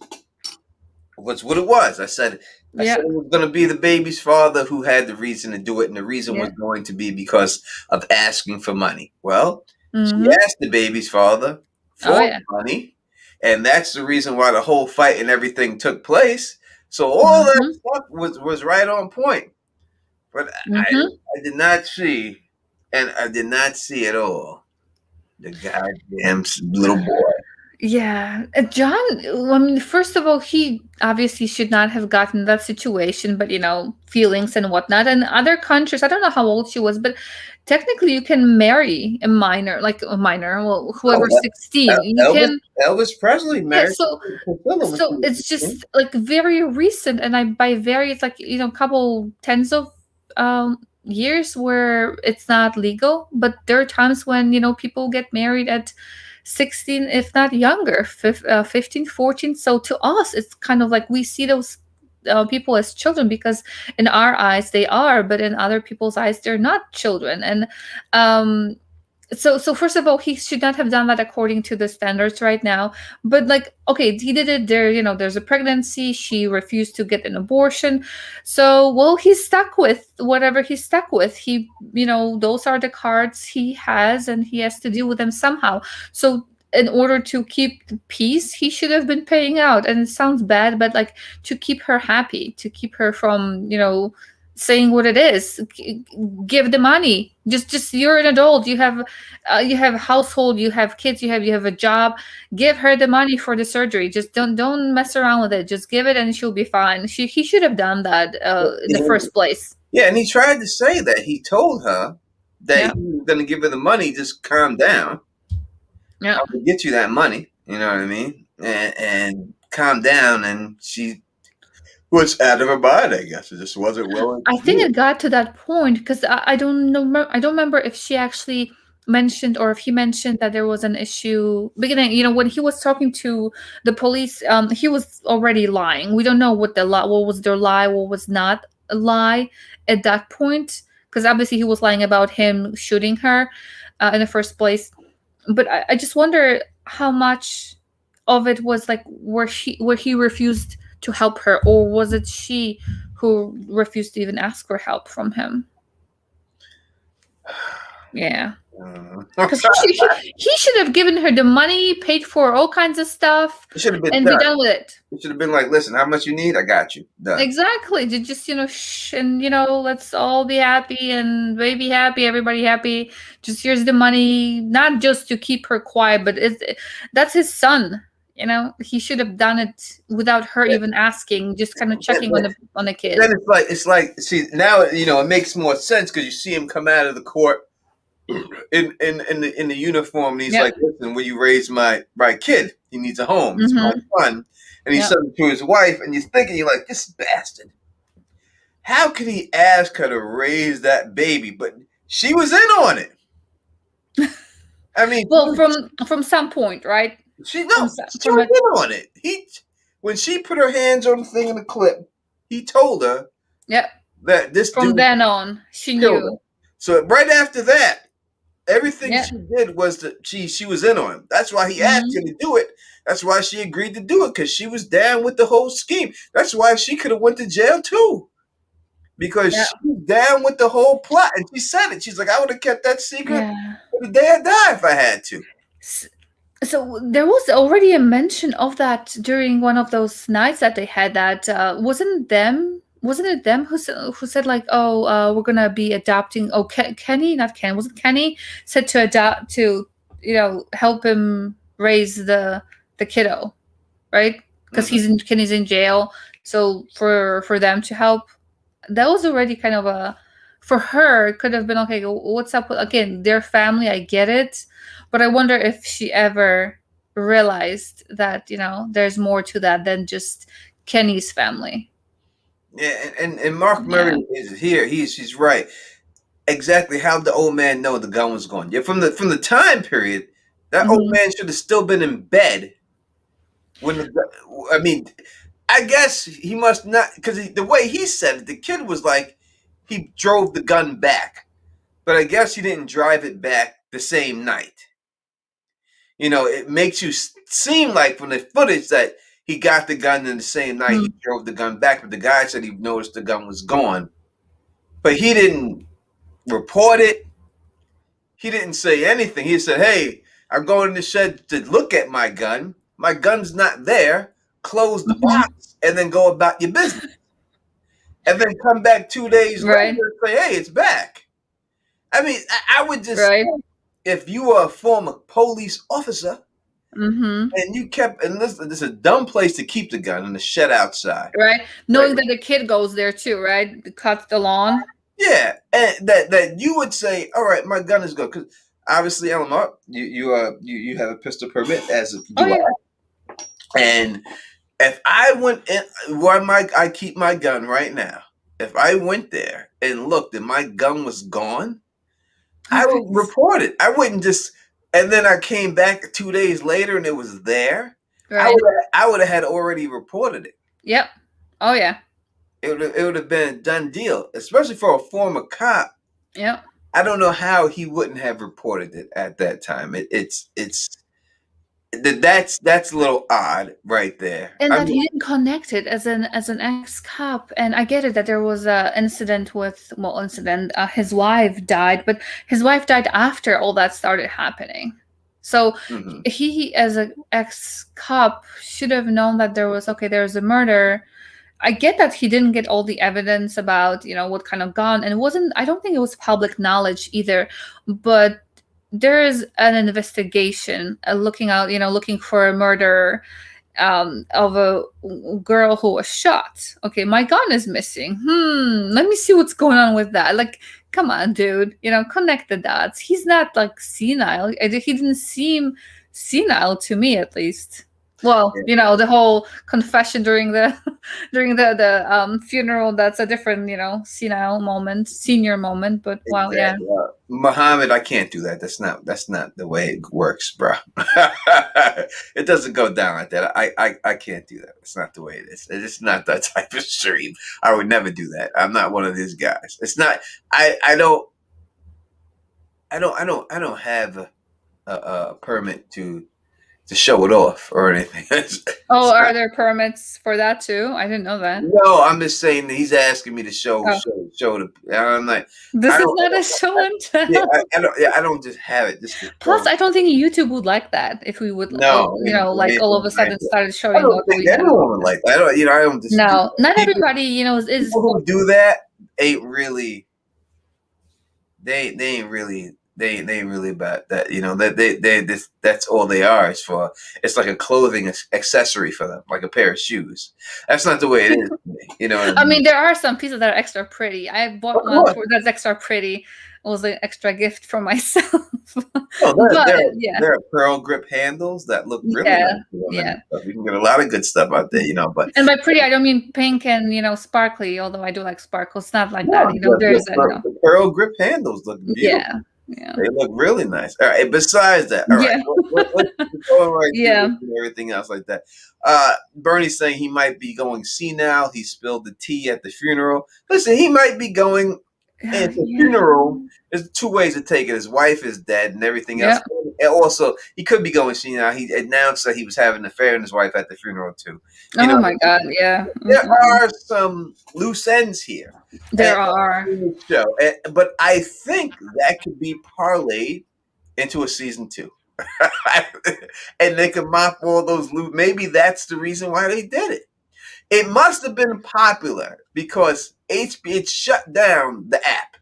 was what it was. I said Yeah. it was going to be the baby's father who had the reason to do it, and the reason was Yeah. going to be because of asking for money. Well, she Hmm. asked the baby's father Oh for yeah. money, and that's the reason why the whole fight and everything took place. So all that Hmm. stuff was right on point. But Hmm. I did not see, and I did not see at all the goddamn little boy. Yeah, John. I mean, first of all, he obviously should not have gotten that situation, but feelings and whatnot. And other countries, I don't know how old she was, but technically, you can marry a minor, like a minor, well, Oh, whoever's 16. You Elvis can. Elvis Presley Yeah. married So Priscilla when she so was it's 16. just like very recent, and I by very, it's like couple tens of years where it's not legal, but there are times when people get married at 16, if not younger, 15, 14. So to us it's kind of like we see those people as children, because in our eyes they are, but in other people's eyes they're not children. And um so first of all, he should not have done that according to the standards right now. But like, okay, he did it there, there's a pregnancy, she refused to get an abortion. So, well, he's stuck with whatever he's stuck with. Those are the cards he has, and he has to deal with them somehow. So in order to keep the peace, he should have been paying out. And it sounds bad, but like, to keep her happy, to keep her from saying what it is, give the money. Just you're an adult, you have a household, you have kids, you have a job. Give her the money for the surgery. Just don't mess around with it. Just give it, and she'll be fine. He should have done that in the first place. Yeah, and he tried to say that he told her that Yeah, he was going to give her the money. Just calm down. yeah. I'm gonna get you that money. You know what I mean? And calm down. And she was out of her mind. I guess it just wasn't willing I to do think it. it got to that point because I don't know. I don't remember if she actually mentioned or if he mentioned that there was an issue beginning. When he was talking to the police, he was already lying. We don't know what was their lie, what was not a lie at that point, because obviously he was lying about him shooting her in the first place. But I just wonder how much of it was like where he refused to help her, or was it she who refused to even ask for help from him? Yeah, It because he should have given her the money, paid for all kinds of stuff, should have been and be done. done with it. It should have been like, listen, how much you need? I got you. Done. Exactly. To just, shh, and, let's all be happy and baby happy, everybody happy. Just here's the money, not just to keep her quiet, but that's his son. He should have done it without her Yeah. even asking, just kind of Then, checking on the then kid. it's like see now it makes more sense because you see him come out of the court in the uniform and he's Yep. like, listen, will you raise my kid? He needs a home. He's my Mm-hmm. son. And he Yep. said it to his wife, and you're like, this bastard. How could he ask her to raise that baby? But she was in on it. I mean, Well, from some point, right? she From no, she from was a in on it. When she put her hands on the thing in the clip, he told her Yep. that this From dude then on, she killed her. knew. So right after that, everything Yep. she did was that she was in on him. That's why he asked Mm-hmm. her to do it. That's why she agreed to do it because she was down with the whole scheme. That's why she could have went to jail too because Yep. she was down with the whole plot. And she said it. She's like, I would have kept that secret Yeah. for the day I die if I had to. So there was already a mention of that during one of those nights that they had. That wasn't it them who said like, oh, we're gonna be adopting. Oh, Kenny, not Ken. Was it Kenny said to adopt to help him raise the kiddo, right? Because Mm-hmm. Kenny's in jail. So for them to help, that was already kind of a, for her it could have been okay. What's up with, again, their family? I get it, but I wonder if she ever realized that there's more to that than just Kenny's family. Yeah, and Mark Yeah. Murray is here. He's right. Exactly how the old man know the gun was gone. Yeah, from the time period, that old Hmm. man should have still been in bed when I mean, I guess he must not because the way he said it, the kid was like he drove the gun back, but I guess he didn't drive it back the same night. It makes you seem like from the footage that he got the gun in the same night he drove the gun back, but the guy said he noticed the gun was gone, but he didn't report it. He didn't say anything. He said, "Hey, I'm going in the shed to look at my gun. My gun's not there. Close the Hmm. box and then go about your business." And then come back 2 days later Right. and say, "Hey, it's back." I mean, I would just, Right. if you were a former police officer Hmm. and you kept, and this is a dumb place to keep the gun in the shed outside, Right. right? Knowing that the kid goes there too, right? Cuts the lawn. Yeah, and that you would say, "All right, my gun is good," because obviously, Elamar, you have a pistol permit, as Oh do yeah. I, and if I went in where I keep my gun right now, if I went there and looked and my gun was gone, I Right. would report it. I wouldn't just. And then I came back 2 days later and it was there. Right. I would have had already reported it. Yep. Oh yeah. It would have been a done deal, especially for a former cop. Yep. I don't know how he wouldn't have reported it at that time. That's a little odd right there. And I that mean, he didn't connect it as an ex-cop. And I get it that there was a incident with, well, his wife died, but his wife died after all that started happening. So mhm. he, as an ex-cop, should have known that there's a murder. I get that he didn't get all the evidence about, what kind of gun, and I don't think it was public knowledge either, but there is an investigation looking for a murderer. of a girl who was shot. Okay, my gun is missing. Let me see what's going on with that. Like, come on, dude. Connect the dots. He's not like senile. He didn't seem senile to me, at least. Well, the whole confession during the during the funeral, that's a different, senile moment, senior moment. But wow, yeah. Exactly. Muhammad, I can't do that. That's not the way it works, bro. It doesn't go down like that. I can't do that. It's not the way it is. It's not that type of stream. I would never do that. I'm not one of these guys. It's not. I don't have a permit to show it off or anything. Oh, are there permits for that too? I didn't know that. No, I'm just saying that he's asking me to show Oh. the. I'm like, This I is don't- not a show and tell. yeah, I don't just have it. Just to Plus, show. I don't think YouTube would like that if we would, No, like all of a sudden started I showing don't what think we have. anyone would like that. I don't just. No, not people, everybody, is. people who do that ain't really. They ain't really. They ain't really about that. That's all they are. It's like a clothing accessory for them, like a pair of shoes. That's not the way it is. For me, you know what I mean? I mean, there are some pieces that are extra pretty. I bought Of one course. that's extra pretty. It was an extra gift for myself. Oh, But yeah, there are pearl grip handles that look really Yeah, nice. yeah. You can get a lot of good stuff out there, But And by pretty, I don't mean pink and sparkly. Although I do like sparkles, it's not like no, that. There's a the pearl grip handles look beautiful. yeah, yeah, They look really nice. All right. Besides that, all right, Yeah. let's go right Yeah. through and everything else like that. Bernie's saying he might be going senile. He spilled the tea at the funeral. Listen, he might be going. And the funeral, there's two ways to take it. His wife is dead and everything else. And also, he could be going senile. He announced that he was having an affair with his wife at the funeral, too. Oh my God, yeah. There are some loose ends here. There are. In the show. But I think that could be parlayed into a season 2. And they could mop all those loose. Maybe that's the reason why they did it. It must have been popular because it shut down the app.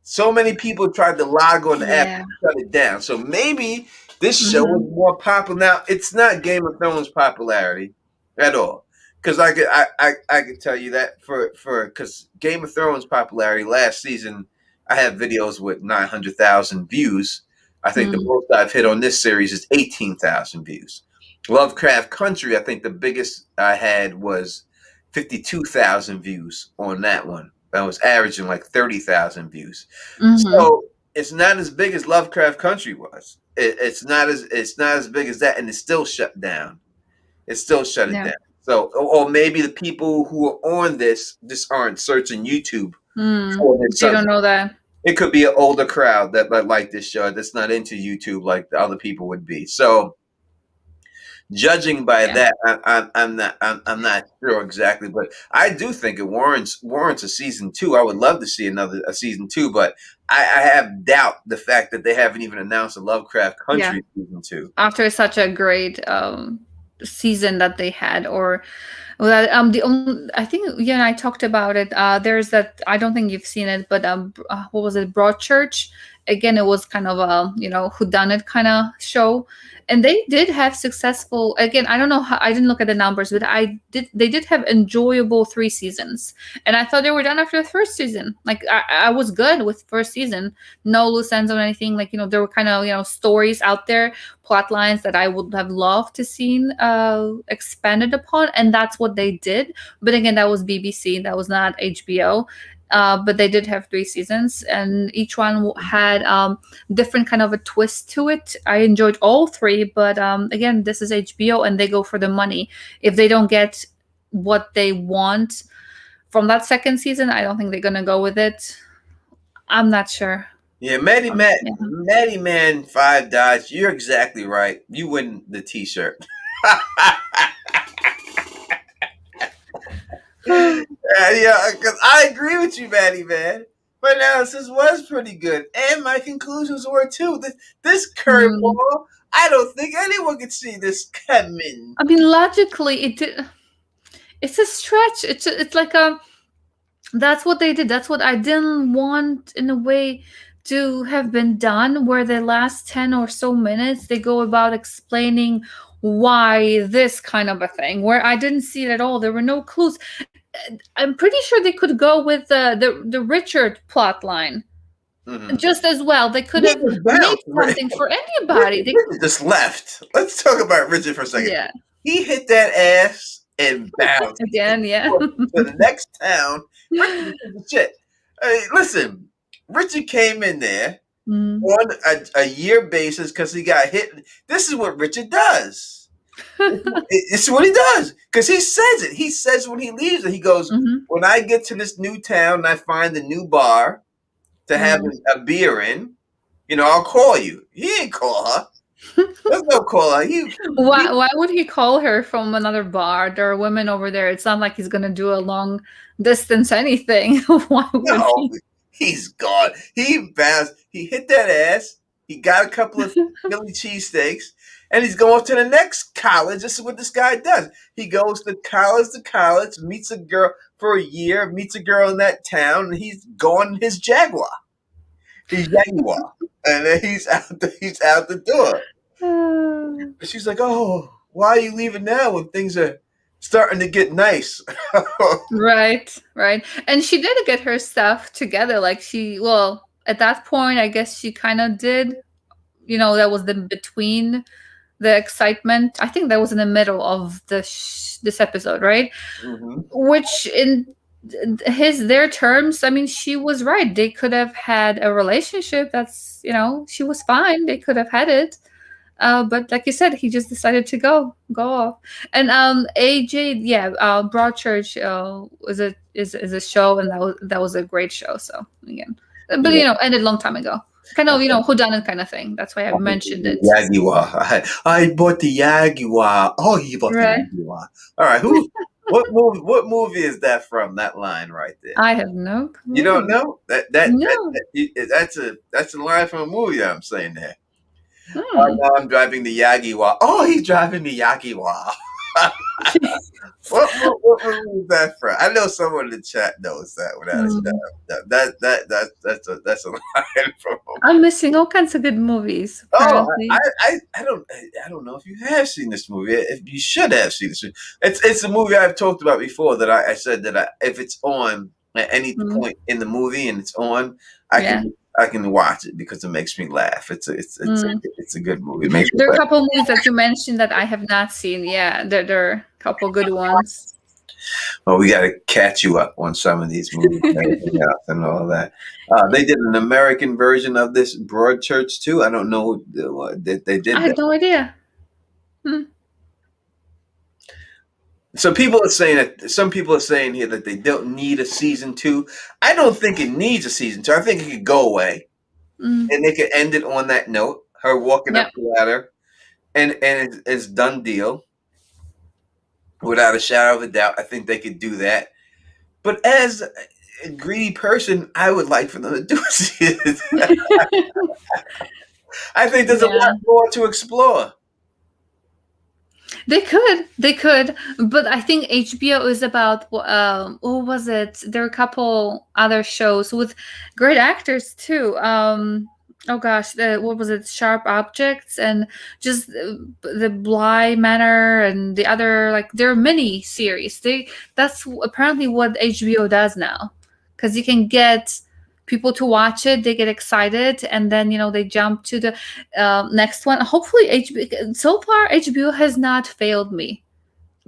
So many people tried to log on the app and shut it down. So maybe this show was more popular. Now, it's not Game of Thrones popularity at all. Because I could tell you that because Game of Thrones popularity last season, I have videos with 900,000 views. I think the most I've hit on this series is 18,000 views. Lovecraft Country, I think the biggest I had was 52,000 views on that one. I was averaging like 30,000 views. So it's not as big as Lovecraft Country was. It's not as big as that, and it's still shut down. It still shut it down. So, or maybe the people who are on this just aren't searching YouTube. They don't know that. It could be an older crowd that like this show that's not into YouTube like the other people would be. So, judging by that, I'm not sure exactly, but I do think it warrants a season 2. I would love to see a season 2, but I have doubt the fact that they haven't even announced a Lovecraft Country season 2 after such a great season that they had. Or I think you and I talked about it. There's that, I don't think you've seen it, but what was it, Broadchurch? Again, it was kind of a whodunit kind of show, and they did have successful. Again, I don't know how, I didn't look at the numbers, but they did have enjoyable 3 seasons, and I thought they were done after the first season. Like I was good with first season, no loose ends or anything. Like there were kind of stories out there, plot lines that I would have loved to seen expanded upon, and that's what they did. But again, that was BBC, that was not HBO. But they did have 3 seasons, and each one had different kind of a twist to it. I enjoyed all 3, but again, this is HBO, and they go for the money. If they don't get what they want from that second season, I don't think they're gonna go with it. I'm not sure. Yeah, Maddie Man 5 Dodge, you're exactly right. You win the t-shirt. Yeah, because I agree with you, Maddie Man. My analysis was pretty good, and my conclusions were too. This curveball, I don't think anyone could see this coming. I mean, logically, it's a stretch. It's like that's what they did. That's what I didn't want in a way to have been done, where the last 10 or so minutes they go about explaining why this kind of a thing, where I didn't see it at all. There were no clues. I'm pretty sure they could go with the Richard plot line Mhm. just as well. They could He have was made bounced. something for anybody. Richard just left. Let's talk about Richard for a second. Yeah. He hit that ass and bounced Again, yeah. to the next town. Richard was the shit. Hey, listen, Richard came in there Mm. on a year basis because he got hit. This is what Richard does. It's what he does because he says it. He says when he leaves it, he goes, Mhm. "When I get to this new town and I find a new bar to have Mm. a beer in, I'll call you." He didn't call her. There's no call her. Why would he call her from another bar? There are women over there. It's not like he's gonna do a long distance anything. Why would No, he? he's gone. He bounced. He hit that ass. He got a couple of Philly cheesesteaks, and he's going to the next college. This is what this guy does. He goes to college, meets a girl for a year, meets a girl in that town, and he's going in his Jaguar. He's Jaguar, and then he's out. He's out the door. And she's like, "Oh, why are you leaving now when things are starting to get nice?" Right, right. And she did get her stuff together. Like well, at that point, I guess she kind of did. That was the between the excitement. I think that was in the middle of this episode, right? Mhm. Which in their terms, I mean, she was right. They could have had a relationship. She was fine. They could have had it. But like you said, he just decided to go off. And AJ, yeah, Broadchurch is a show, and that was a great show. So again, but Yeah. ended a long time ago. Kind of whodunit kind of thing. That's why I mentioned it. Jaguar. I bought the Jaguar. Oh, you bought the Right. Jaguar. All right. What movie is that from? That line right there. I have no clue. You don't know No. that's a line from a movie that I'm saying there. Hmm. Now I'm driving the Jaguar. Oh, he's driving the Jaguar. What movie is that from? I know someone in the chat knows that without a shadow. That's a line from. I'm missing all kinds of good movies. Oh, Apparently. I don't know if you have seen this movie. If you should have seen this movie. It's a movie I've talked about before that I said that if it's on at any Mm. point in the movie and it's on, Yeah. I can watch it because it makes me laugh. It's a good movie. It makes me There are a laugh. couple movies that you mentioned that I have not seen. Yeah, there are a couple good ones. Well, we got to catch you up on some of these movies and everything else and all that. They did an American version of this Broadchurch too. I don't know that they did I that. had no idea. So some people are saying here that they don't need a season 2. I don't think it needs a season 2. I think it could go away Mm. and they could end it on that note. Her walking Yep. up the ladder, and it's done deal. Without a shadow of a doubt, I think they could do that. But as a greedy person, I would like for them to do a season. I think there's a lot more to explore. They could, but I think HBO is about what was it? There are a couple other shows with great actors too. Oh gosh, what was it? Sharp Objects and just the Bly Manor and the other, like, there are mini series. That's apparently what HBO does now, because you can get people to watch it, they get excited, and then they jump to the next one. Hopefully HBO. So far HBO has not failed me.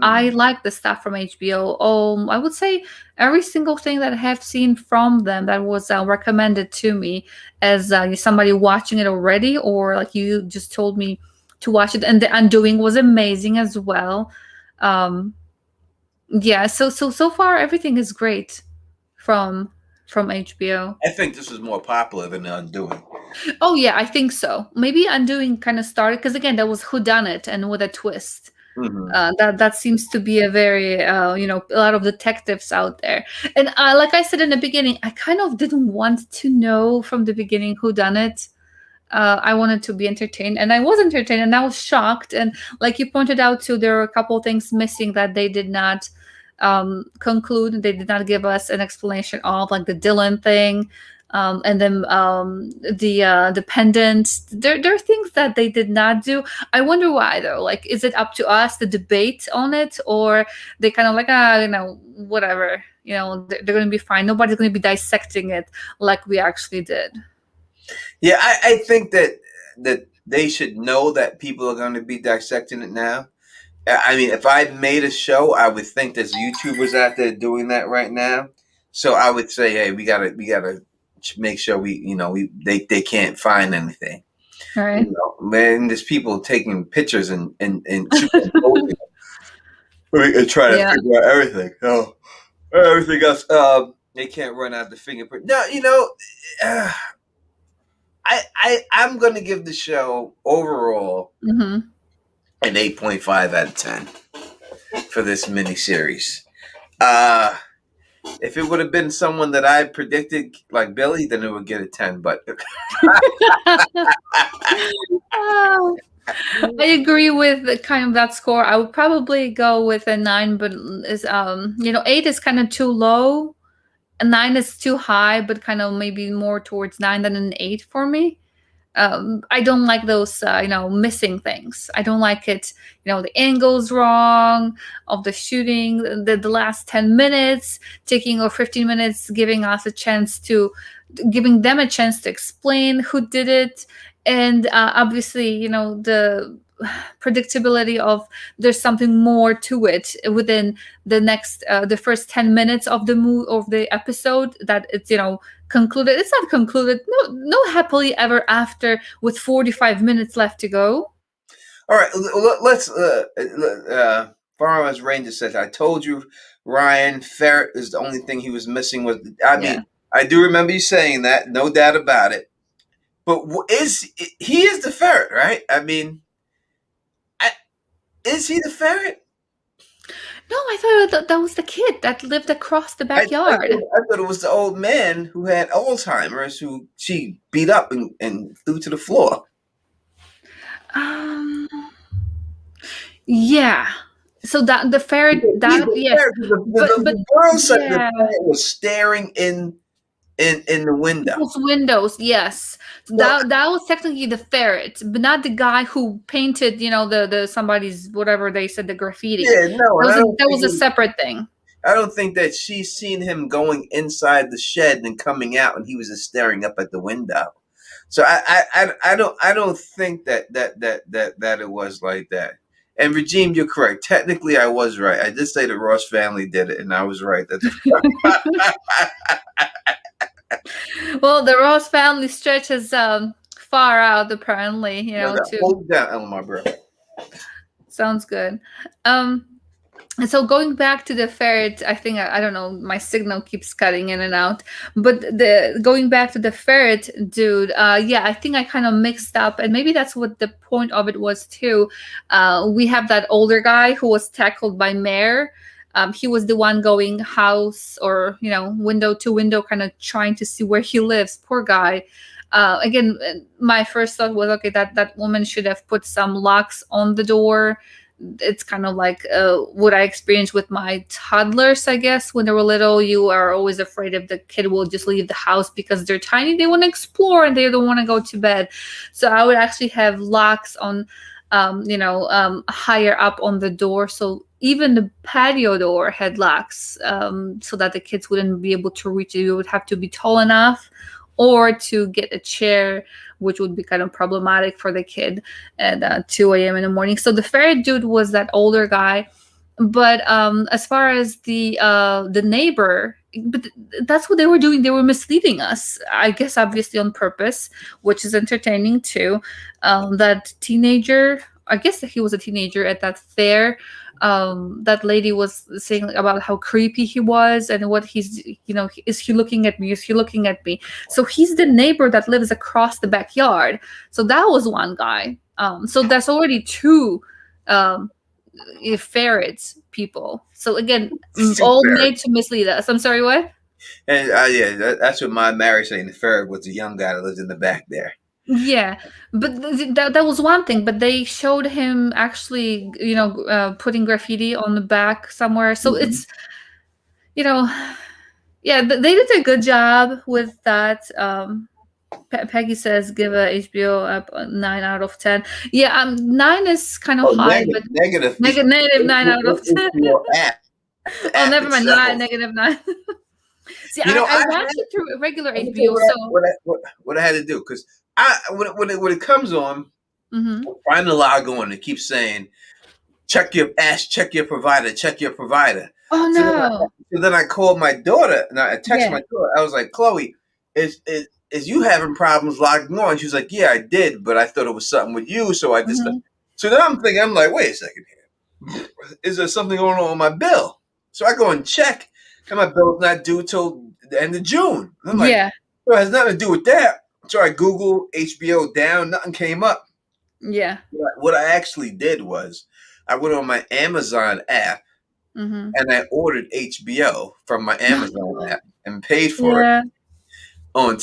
I like the stuff from HBO. I would say every single thing that I have seen from them that was recommended to me as somebody watching it already, or like you just told me to watch it, and The Undoing was amazing as well. Yeah, so far everything is great from HBO. I think this is more popular than The Undoing. Oh yeah, I think so. Maybe Undoing kind of started because again that was whodunit and with a twist. That seems to be a very a lot of detectives out there, and like I said in the beginning, I kind of didn't want to know from the beginning who done it. I wanted to be entertained, and I was entertained, and I was shocked. And like you pointed out too, there are a couple of things missing that they did not conclude. They did not give us an explanation of, like the Dylan thing. And then the pendants. There are things that they did not do. I wonder why though. Like, is it up to us to debate on it, or they kind of like, whatever. They're going to be fine. Nobody's going to be dissecting it like we actually did. Yeah, I think that they should know that people are going to be dissecting it now. I mean, if I made a show, I would think there's YouTubers out there doing that right now. So I would say, hey, we gotta make sure they can't find anything. All right. Man, there's people taking pictures and superimposing and trying to figure out everything. Oh, everything else. They can't run out the fingerprint. No, I'm gonna give the show overall Mm-hmm. an 8.5 out of 10 for this miniseries. If it would have been someone that I predicted, like Billy, then it would get a 10. But Oh, I agree with kind of that score. I would probably go with a 9, but 8 is kind of too low. A 9 is too high, but kind of maybe more towards 9 than an 8 for me. I don't like those, missing things. I don't like it, the angle's wrong of the shooting, the last 10 minutes, taking or 15 minutes, giving them a chance to explain who did it. And obviously, the predictability of there's something more to it within the first 10 minutes of the episode, that it's concluded. It's not concluded. No happily ever after with 45 minutes left to go. All right, let's. Farmers Ranger says, "I told you, Ryan Ferret is the only thing he was missing." Yeah. I do remember you saying that, no doubt about it. But he is the ferret, right? I mean, is he the ferret? No, I thought that was the kid that lived across the backyard. I thought it was the old man who had Alzheimer's, who she beat up and threw to the floor. Yeah. So that the ferret, yes, the girl said the ferret was staring in the window. Those windows, yes. That was technically the ferret, but not the guy who painted, the somebody's, whatever they said, the graffiti. Yeah, no, that was a separate thing. I don't think that she's seen him going inside the shed and coming out, and he was just staring up at the window. So I don't think that it was like that. And Regime, you're correct. Technically, I was right. I did say the Ross family did it, and I was right. Well, the Ross family stretches far out, apparently. Hold down, Elmar, bro. Sounds good. And so going back to the ferret, I think I don't know, my signal keeps cutting in and out. But going back to the ferret dude, I think I kind of mixed up, and maybe that's what the point of it was too. We have that older guy who was tackled by Mare. He was the one going house or window to window, kind of trying to see where he lives. Poor guy. Again, my first thought was, okay, that woman should have put some locks on the door. It's kind of like what I experienced with my toddlers, I guess. When they were little, you are always afraid if the kid will just leave the house because they're tiny, they want to explore and they don't want to go to bed. So I would actually have locks on, higher up on the door. So even the patio door had locks, so that the kids wouldn't be able to reach it. You would have to be tall enough or to get a chair, which would be kind of problematic for the kid at 2 a.m. in the morning. So the ferret dude was that older guy. But as far as the neighbor, but that's what they were doing. They were misleading us, I guess, obviously on purpose, which is entertaining too. That teenager, I guess he was a teenager at that fair. That lady was saying about how creepy he was and what he's, is he looking at me? Is he looking at me? So he's the neighbor that lives across the backyard. So that was one guy. So that's already two ferrets people. So again, all made to mislead us. I'm sorry, what? And that's what my Mary saying. The ferret was the young guy that lives in the back there. Yeah, but that was one thing. But they showed him actually, putting graffiti on the back somewhere. So it's, Yeah, they did a good job with that. Peggy says give a HBO app a 9 out of 10. Yeah, 9 is kind of Oh, high, but negative. negative 9 out of 10. HBO app, the Oh, app never mind. Nine, itself. -9. See, You know, I watched it through regular let me tell you HBO, so. what I had to do, because when it comes on, Hmm. trying to log on, it keeps saying check your provider, check your provider. Oh So no. then I called my daughter and I texted Yeah. my daughter. I was like, Chloe, is you having problems logging on? She was like, yeah, I did, but I thought it was something with you, so I just. Hmm. So then I'm like, wait a second here, is there something going on with my bill? So I go and check, and my bill's not due till the end of June. And I'm like, Yeah. well, it has nothing to do with that. So I Google HBO down, nothing came up. Yeah. What I actually did was I went on my Amazon app Hmm. and I ordered HBO from my Amazon app and paid for it Yeah. and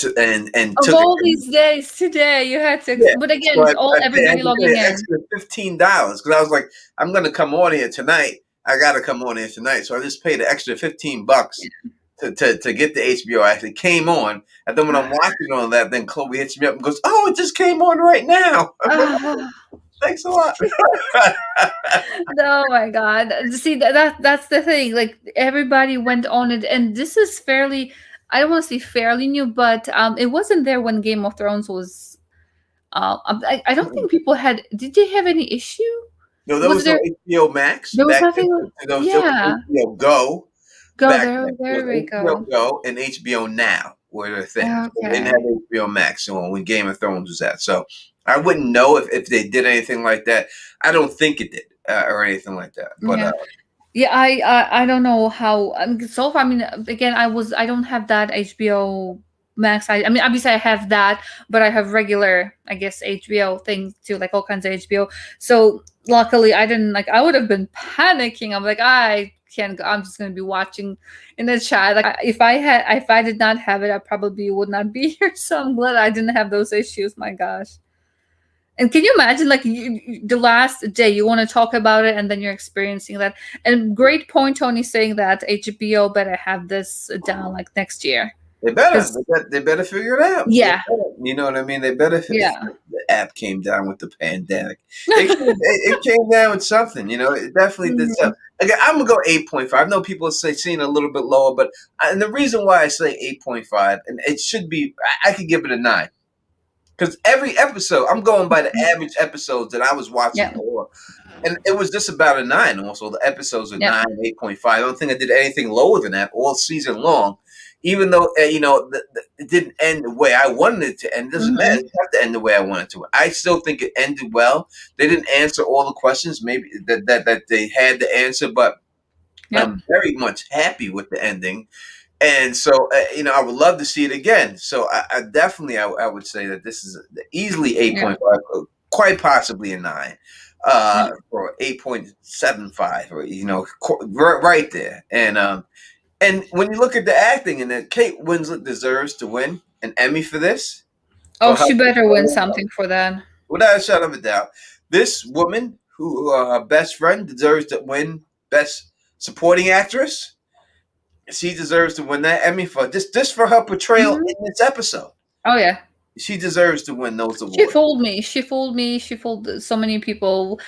Of took it. all these days, today you had to, Yeah. but again, So it's all I had everybody to pay logging an in. extra $15 because I was like, I'm gonna come on here tonight. I gotta come on here tonight. So I just paid an extra $15 to get the HBO. I actually came on, and then when I'm watching all that, then Chloe hits me up and goes, "Oh, it just came on right now." I'm like, Ah, thanks a lot. oh my god. See that's the thing. Like everybody went on it, and this is fairly, I don't want to say fairly new, but it wasn't there when Game of Thrones was I don't think people had, did they have any issue? No, there Was was no there, HBO Max there was back then. nothing? There was Yeah. HBO Go Go back there, then. It was there we HBO go. Go and HBO Now were the things. We didn't Okay. have HBO Max when Game of Thrones was at. So I wouldn't know if they did anything like that. I don't think it did or anything like that. But Yeah. Yeah, I don't know how. So far, I mean, again, I don't have that HBO Max. I mean, obviously I have that, but I have regular, I guess, HBO things too, like all kinds of HBO. So luckily, I didn't, like. I would have been panicking. I'm like, I can't go. I'm just gonna be watching in the chat. Like, if I did not have it, I probably would not be here. So I'm glad I didn't have those issues. My gosh. And can you imagine, like, the last day you want to talk about it, and then you're experiencing that? And great point, Tony, saying that HBO better have this down like next year, they better. because They better figure it out. yeah, You know what I mean? They better. yeah, The app came down with the pandemic. It came down with something. You know, it definitely did Mhm. something. Again, I'm gonna go 8.5. I know people say seeing a little bit lower, but and the reason why I say 8.5, and it should be, I could give it a 9. Because every episode, I'm going by the average episodes that I was watching, Yeah, and it was just about a 9. Also, the episodes are yeah, 9, 8.5. I don't think I did anything lower than that all season long. Even though it didn't end the way I wanted it to end. It doesn't matter. It hmm, didn't have to end the way I wanted to. I still think it ended well. They didn't answer all the questions, maybe that they had to answer, but yeah, I'm very much happy with the ending. And so, I would love to see it again. So, I definitely, I would say that this is easily yeah, 8.5, quite possibly a 9, yeah. or 8.75, or right there. And when you look at the acting in that, Kate Winslet deserves to win an Emmy for this, Oh, for her, she better win something for that. without a shadow of a doubt. This woman, who her best friend, deserves to win Best Supporting Actress. She deserves to win that Emmy for just for her portrayal Hmm. in this episode. Oh yeah. She deserves to win those She awards. fooled me. She fooled me. She fooled so many people.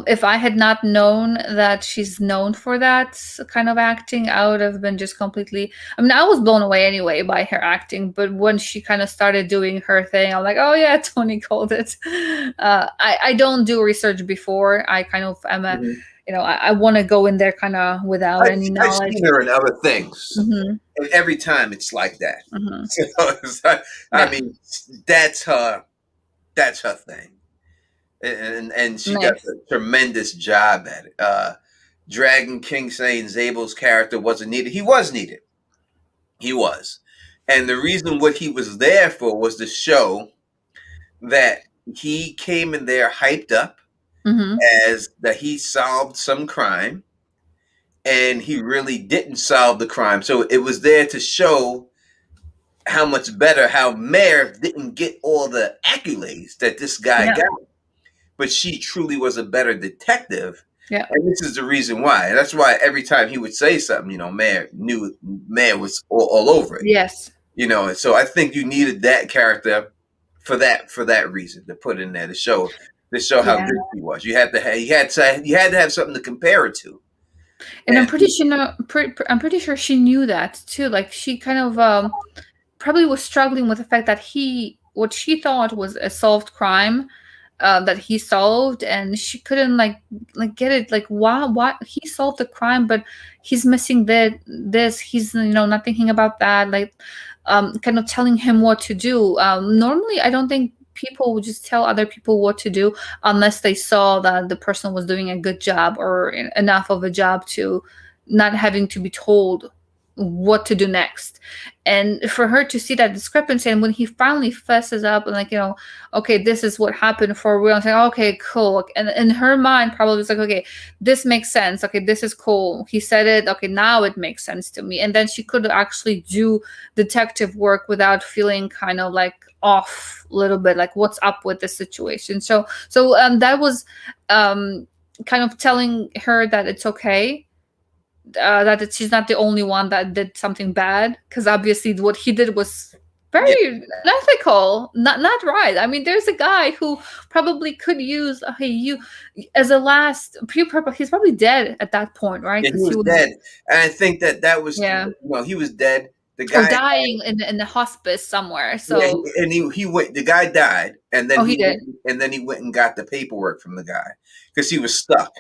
If I had not known that she's known for that kind of acting, I would have been just completely. I mean, I was blown away anyway by her acting, but when she kind of started doing her thing, I'm like, oh yeah, Tony called it. I don't do research before. I kind of am a, Mhm. I want to go in there kind of without any I've knowledge. seen her in other things, Hmm. and every time it's like that. Hmm. So I Yeah. mean, that's her. That's her thing, and she does Nice. a tremendous job at it. Dragon King saying Zabel's character wasn't needed. He was needed. He was, and the reason what he was there for was to show that he came in there hyped up Hmm. as that he solved some crime, and he really didn't solve the crime. So it was there to show how much better, how Mare didn't get all the accolades that this guy Yeah. got, but she truly was a better detective Yeah. And this is the reason why. And that's why every time he would say something, Mayor was all over it. Yes. And so I think you needed that character for that reason to put in there to show how Yeah. good he was. You had to have something to compare it to. And And I'm pretty sure she knew that too. Like she kind of probably was struggling with the fact that what she thought was a solved crime, that he solved, and she couldn't get it. Like why he solved the crime, but he's missing this. He's not thinking about that. Like kind of telling him what to do. Normally, I don't think people would just tell other people what to do unless they saw that the person was doing a good job or enough of a job to not having to be told what to do next. And for her to see that discrepancy, and when he finally fesses up and okay, this is what happened for real, I'm saying, okay, cool. And in her mind probably was like, okay, this makes sense, okay, this is cool, he said it, okay, now it makes sense to me. And then she could actually do detective work without feeling kind of like off a little bit, like what's up with the situation. So that was kind of telling her that it's okay, she's not the only one that did something bad, because obviously what he did was yeah, very unethical, not right. I mean, there's a guy who probably could use, hey, you as a last purpose. He's probably dead at that point, right? yeah, he Because he was was, dead, and I think that was yeah, he was dead. The or guy, dying in the hospice somewhere. yeah, So, and he went. The guy died, and then oh, he did. he went and got the paperwork from the guy because he was stuck.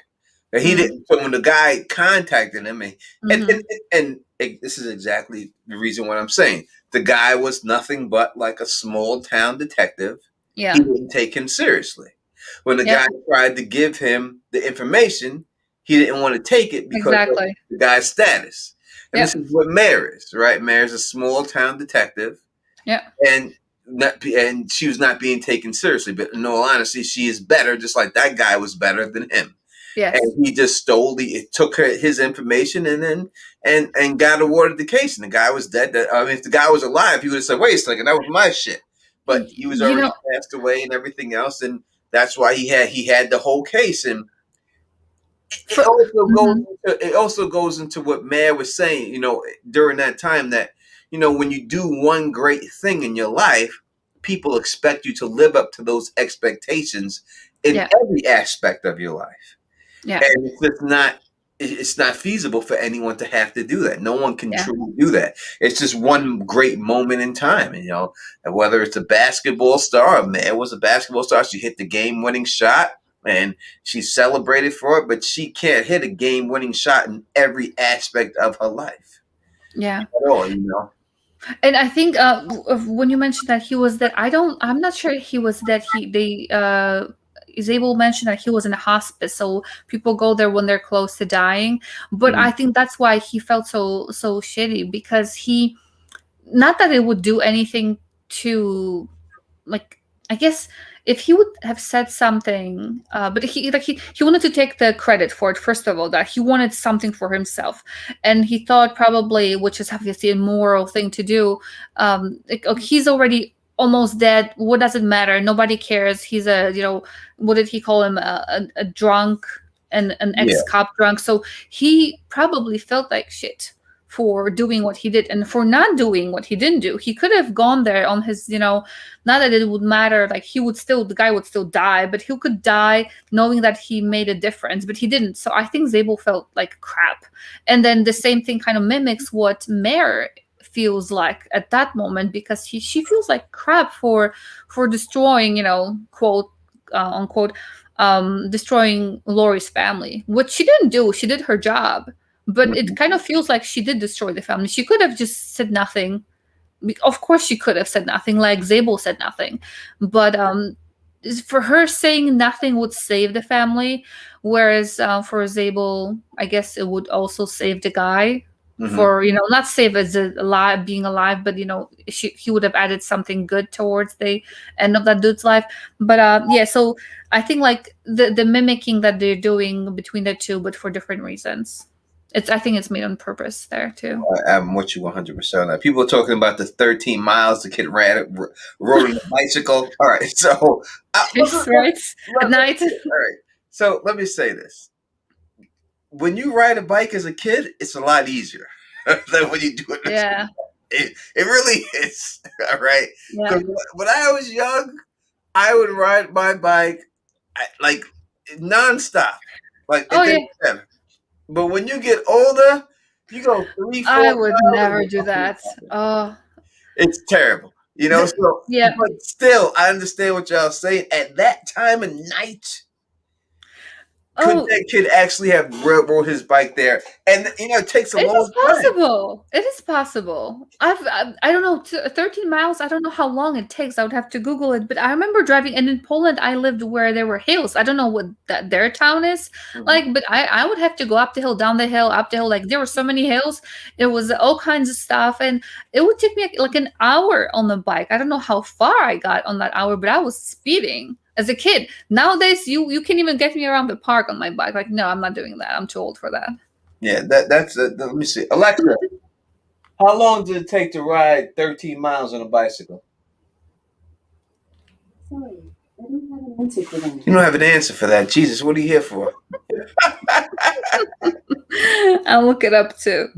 And he Mm, didn't. So when the guy contacted him, and, mm-hmm. this is exactly the reason what I'm saying. The guy was nothing but like a small town detective. He Yeah. didn't take him seriously. When the Yep. guy tried to give him the information, he didn't want to take it because of Exactly. the guy's status. And this Yep. is what Mare is, right? Mare is a small town detective, Yep. and she was not being taken seriously. But in all honesty, she is better, just like that guy was better than him. Yes. And he just it took his information and then and got awarded the case. And the guy was dead. I mean, if the guy was alive, he would have said, "Wait a second, that was my shit." But he was You already know. passed away and everything else, and that's why he had the whole case. And it For, also goes mhm. into, it also goes into what Mayor was saying. During that time, that when you do one great thing in your life, people expect you to live up to those expectations in Yeah. every aspect of your life. Yeah. And it's not feasible for anyone to have to do that. No one can Yeah. truly do that. It's just one great moment in time, and whether it's a basketball star, a man was a basketball star, she hit the game-winning shot and she celebrated for it, but she can't hit a game-winning shot in every aspect of her life Yeah. at all. And I think when you mentioned that he was that, I'm not sure he was that they is able to mention that he was in a hospice, so people go there when they're close to dying. But I Mhm. think that's why he felt so shitty, because he, not that it would do anything to, like, I guess if he would have said something, but he wanted to take the credit for it. First of all, that he wanted something for himself, and he thought probably, which is obviously a moral thing to do, okay, he's already almost dead. What does it matter? Nobody cares. He's what did he call him? A drunk, and an Yeah. ex-cop drunk. So he probably felt like shit for doing what he did, and for not doing what he didn't do. He could have gone there on his, not that it would matter, like the guy would still die, but he could die knowing that he made a difference, but he didn't. So I think Zabel felt like crap. And then the same thing kind of mimics what Mare feels like at that moment, because she feels like crap for destroying, quote unquote, destroying Lori's family, which she didn't do. She did her job, but it Mhm. kind of feels like she did destroy the family. She could have just said nothing. Of course, she could have said nothing, like Zabel said nothing. But for her, saying nothing would save the family, whereas for Zabel, I guess it would also save the guy. Mhm. For not save as alive, being alive, but he would have added something good towards the end of that dude's life. But yeah, so I think like the mimicking that they're doing between the two, but for different reasons. I think it's made on purpose there too. I'm with you 100%. People are talking about the 13 miles the kid rode on a bicycle. All right, so Yes, right. At let me night. all right. So let me say this. when you ride a bike as a kid, it's a lot easier than when you do it. Yeah. It really is. All right. Yeah. Because when I was young, I would ride my bike like nonstop. Like it Oh yeah. didn't matter. But when you get older, you go 3, 4 I would miles and never you're do up and that. down. Oh. It's terrible. So Yeah. but still I understand what y'all saying. At that time of night, could Oh, that kid actually have rode his bike there? And it takes a it is long time. possible. It is possible. I don't know, 13 miles. I don't know how long it takes. I would have to Google it. But I remember driving, and in Poland, I lived where there were hills. I don't know what their town is Mhm. like, but I would have to go up the hill, down the hill, up the hill. Like there were so many hills. It was all kinds of stuff, and it would take me like an hour on the bike. I don't know how far I got on that hour, but I was speeding as a kid. Nowadays, you can't even get me around the park on my bike. Like, no, I'm not doing that. I'm too old for that. Yeah, that's let me see. Alexa, how long did it take to ride 13 miles on a bicycle? Sorry, I don't have an answer for that. You don't have an answer for that. Jesus, what are you here for? I'll look it up too.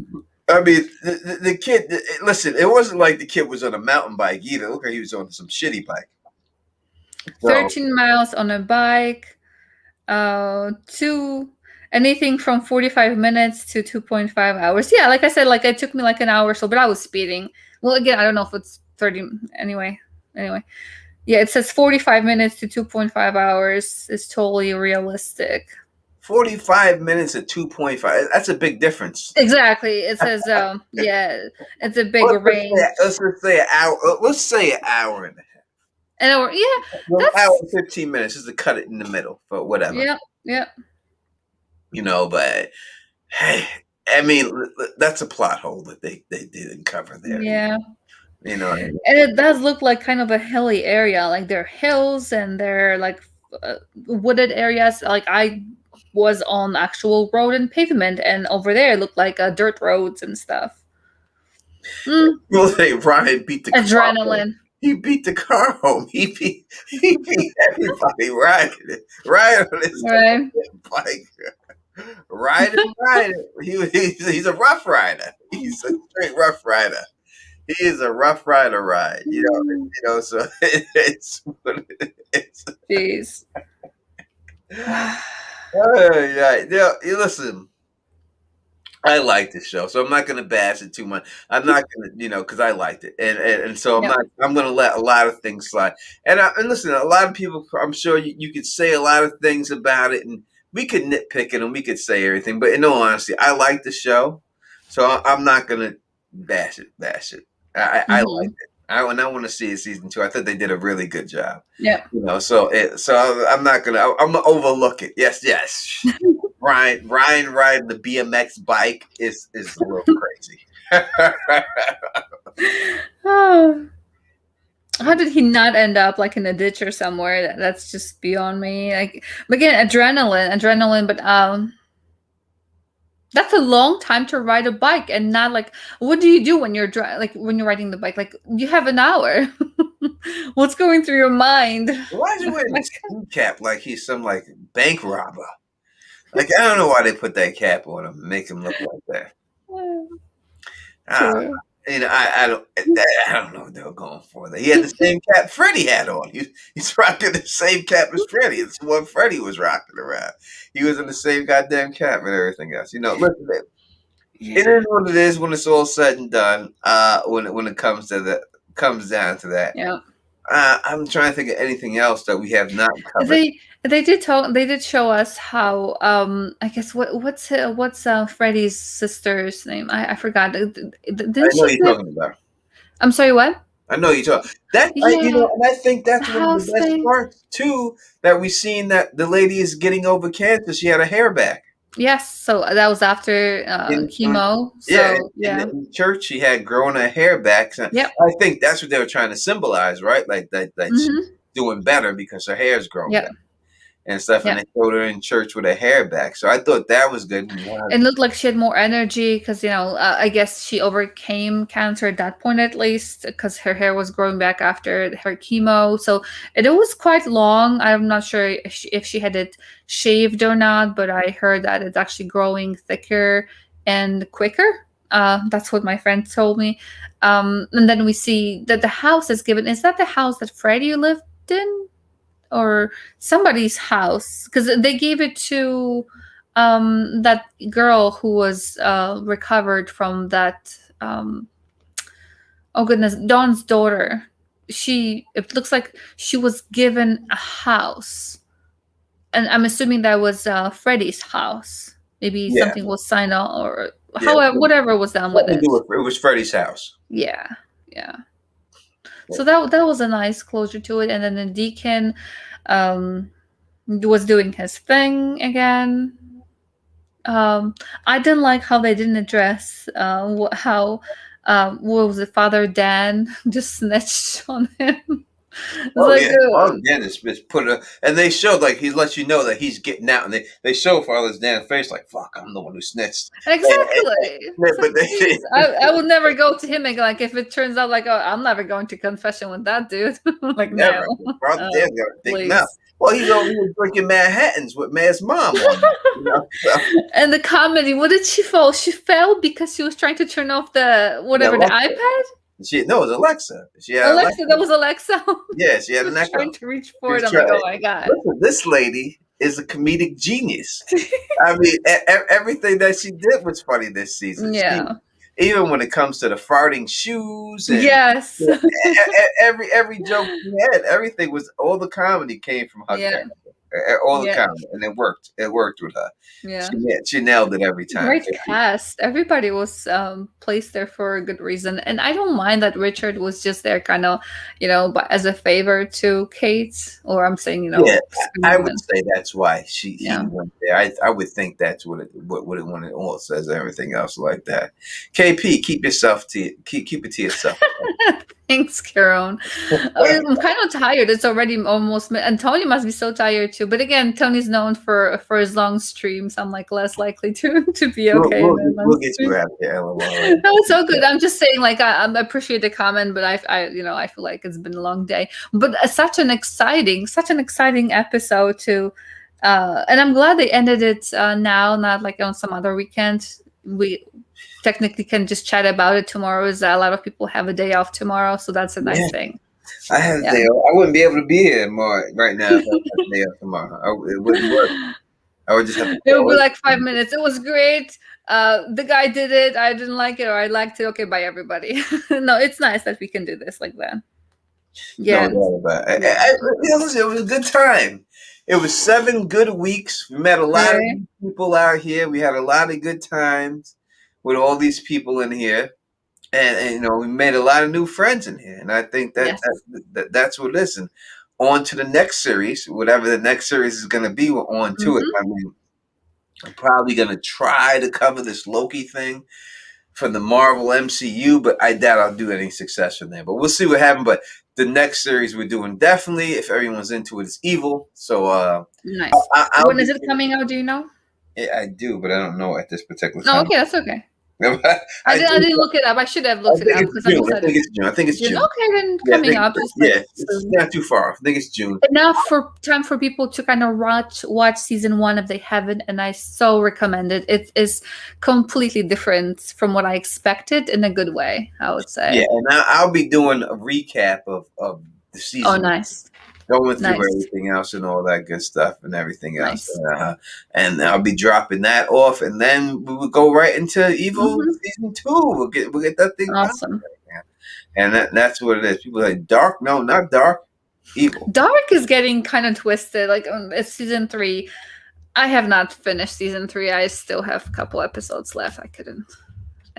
I mean, the kid, listen, it wasn't like the kid was on a mountain bike either. Look like he was on some shitty bike. So, 13 miles on a bike, two anything from 45 minutes to 2.5 hours. Yeah, like I said, like it took me like an hour or so, but I was speeding. Well, again, I don't know if it's 30 anyway. Anyway. Yeah, it says 45 minutes to 2.5 hours is totally realistic. 45 minutes at 2.5. That's a big difference. Exactly. It says yeah, it's a big range. Let's just say an hour. Let's say an hour and a half. An hour, yeah. Well, That's hour and 15 minutes just to cut it in the middle, but whatever. yeah. But hey, I mean, that's a plot hole that they didn't cover there. Yeah. And it does look like kind of a hilly area. Like there are hills and there are like wooded areas. Like I was on actual road and pavement, and over there it looked like dirt roads and stuff. Well, hey, Ryan beat the adrenaline. Car home. He beat the car home. He beat everybody riding on his bike. Riding. He's a rough rider. He's a straight rough rider. He is a rough rider ride. So it's jeez. Yeah. Listen, I like this show, so I'm not going to bash it too much. I'm not going to, because I liked it, and so I'm going to let a lot of things slide. And listen, a lot of people, I'm sure you could say a lot of things about it, and we could nitpick it, and we could say everything. But in all honesty, I like the show, so I'm not going to bash it. I liked it. I want to see season 2. I thought they did a really good job. Yeah. So I'm not gonna. I'm gonna overlook it. Yes. Ryan riding the BMX bike is a little crazy. Oh. How did he not end up like in a ditch or somewhere? That's just beyond me. Like again, adrenaline, but that's a long time to ride a bike, and not like what do you do when you're when you're riding the bike? Like you have an hour. What's going through your mind? Why is he wearing a skin cap like he's some like bank robber? Like I don't know why they put that cap on him and make him look like that. I don't know what they were going for. He had the same cap Freddie had on. He's rocking the same cap as Freddie. It's what Freddie was rocking around. He was in the same goddamn cap and everything else. Listen, it is what it is when it's all said and done. When it comes down to that. Yeah. I'm trying to think of anything else that we have not covered. They did show us how I guess what's Freddie's sister's name? I forgot. I know you're talking about. I'm sorry, what? I know you're talking. And I think that's one of the best parts too, that we seen that the lady is getting over cancer. She had her hair back. Yes, so that was after chemo. In church, she had grown her hair back. So I think that's what they were trying to symbolize, right? Like that she's doing better because her hair's grown back. and stuff, and Yeah. they showed her in church with her hair back. So I thought that was good. It looked like she had more energy because, I guess she overcame cancer at that point, at least, because her hair was growing back after her chemo. So it was quite long. I'm not sure if she had it shaved or not, but I heard that it's actually growing thicker and quicker. That's what my friend told me. And then we see that the house is given. Is that the house that Freddie lived in? Or somebody's house? Because they gave it to that girl who was recovered from that. Oh goodness, Dawn's daughter. It looks like she was given a house, and I'm assuming that was Freddie's house. Maybe Yeah, something was signed on, or yeah. however, whatever was done with it. It was Freddie's house. Yeah, yeah. So that was a nice closure to it, and then the deacon was doing his thing again. I didn't like how they didn't address how what was it, Father Dan just snitched on him. Dan is put a, and they showed like he lets you know that he's getting out, and they show Father's Dan's face like, "Fuck, I'm the one who snitched." Exactly. But they, I will never go to him and like if it turns out like, oh, I'm never going to confession with that dude. Like never. no. Father Dan got a big Please. mouth. Well, he was drinking Manhattans with Ma's mom. So. And the comedy, what did she fall? She fell because she was trying to turn off the iPad. It was Alexa. Alexa, that was Alexa. Yeah, she had an Echo. Trying to reach for it. I'm like, oh my god. Listen, this lady is a comedic genius. I mean, everything that she did was funny this season. Yeah. Even when it comes to the farting shoes. And, yes. Every joke she had, everything was, all the comedy came from her. Yeah. All the comedy, and it worked. It worked with her. Yeah. She nailed it every time. Great cast. Everybody was placed there for a good reason. And I don't mind that Richard was just there kind of, but as a favor to Kate. Or I'm saying, Yeah, I would say that's why he went there. I would think that's what it all says, everything else like that. KP, keep it to yourself. Thanks, Karen. I'm kind of tired. It's already almost, and Tony must be so tired too. But again, Tony's known for his long streams. I'm like less likely to be okay. We'll get you out there. No, it's so good. I'm just saying, like I appreciate the comment, but I feel like it's been a long day. But such an exciting episode too. And I'm glad they ended it now, not like on some other weekend. We technically can just chat about it tomorrow. A lot of people have a day off tomorrow, so that's a nice thing. I have a day off. I wouldn't be able to be here right now if I had a day off tomorrow. It wouldn't work. I would just have to. It would be like 5 minutes. It was great. The guy did it. I didn't like it, or I liked it. Okay, bye everybody. No, it's nice that we can do this like that. Yeah. No, it was a good time. It was 7 good weeks. We met a lot of people out here. We had a lot of good times with all these people in here, and we made a lot of new friends in here. And I think that's what it is. And on to the next series, whatever the next series is going to be. We're on to it. I mean, I'm probably going to try to cover this Loki thing from the Marvel MCU, but I doubt I'll do any success from there. But we'll see what happens. But the next series we're doing, definitely, if everyone's into it, is Evil. So nice. When is it coming out? Do you know? Yeah, I do, but I don't know at this particular time. No, okay, that's okay. I didn't look it up. I should have looked it up because I think it's June. I think it's June. Okay, then coming up. It's not too far. I think it's June. Enough for time for people to kind of watch season 1 if they haven't, and I so recommend it. It is completely different from what I expected in a good way, I would say. Yeah, and I'll be doing a recap of the season. Oh, nice. Going through everything else and all that good stuff and everything else. And I'll be dropping that off, and then we will go right into Evil season 2. We'll get that thing awesome. And that's what it is. People are like, dark? No, not dark. Evil. Dark is getting kind of twisted. Like it's season 3. I have not finished season 3. I still have a couple episodes left. I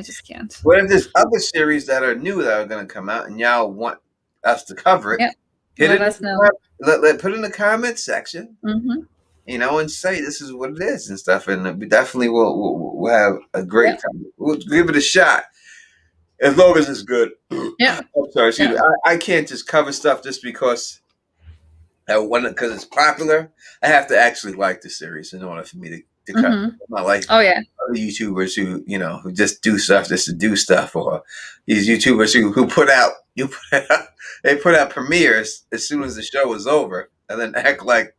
just can't. What if there's other series that are new that are going to come out and y'all want us to cover it? Yep. Let us know. Put in the comment section, and say this is what it is and stuff, and we definitely will have a great time. We'll give it a shot, as long as it's good. Yeah. I'm sorry, excuse me. I can't just cover stuff just because Because it's popular, I have to actually like the series in order for me to cut. Mm-hmm. I'm not like Oh yeah. other YouTubers who just do stuff just to do stuff, or these YouTubers who they put out premieres as soon as the show is over, and then act like,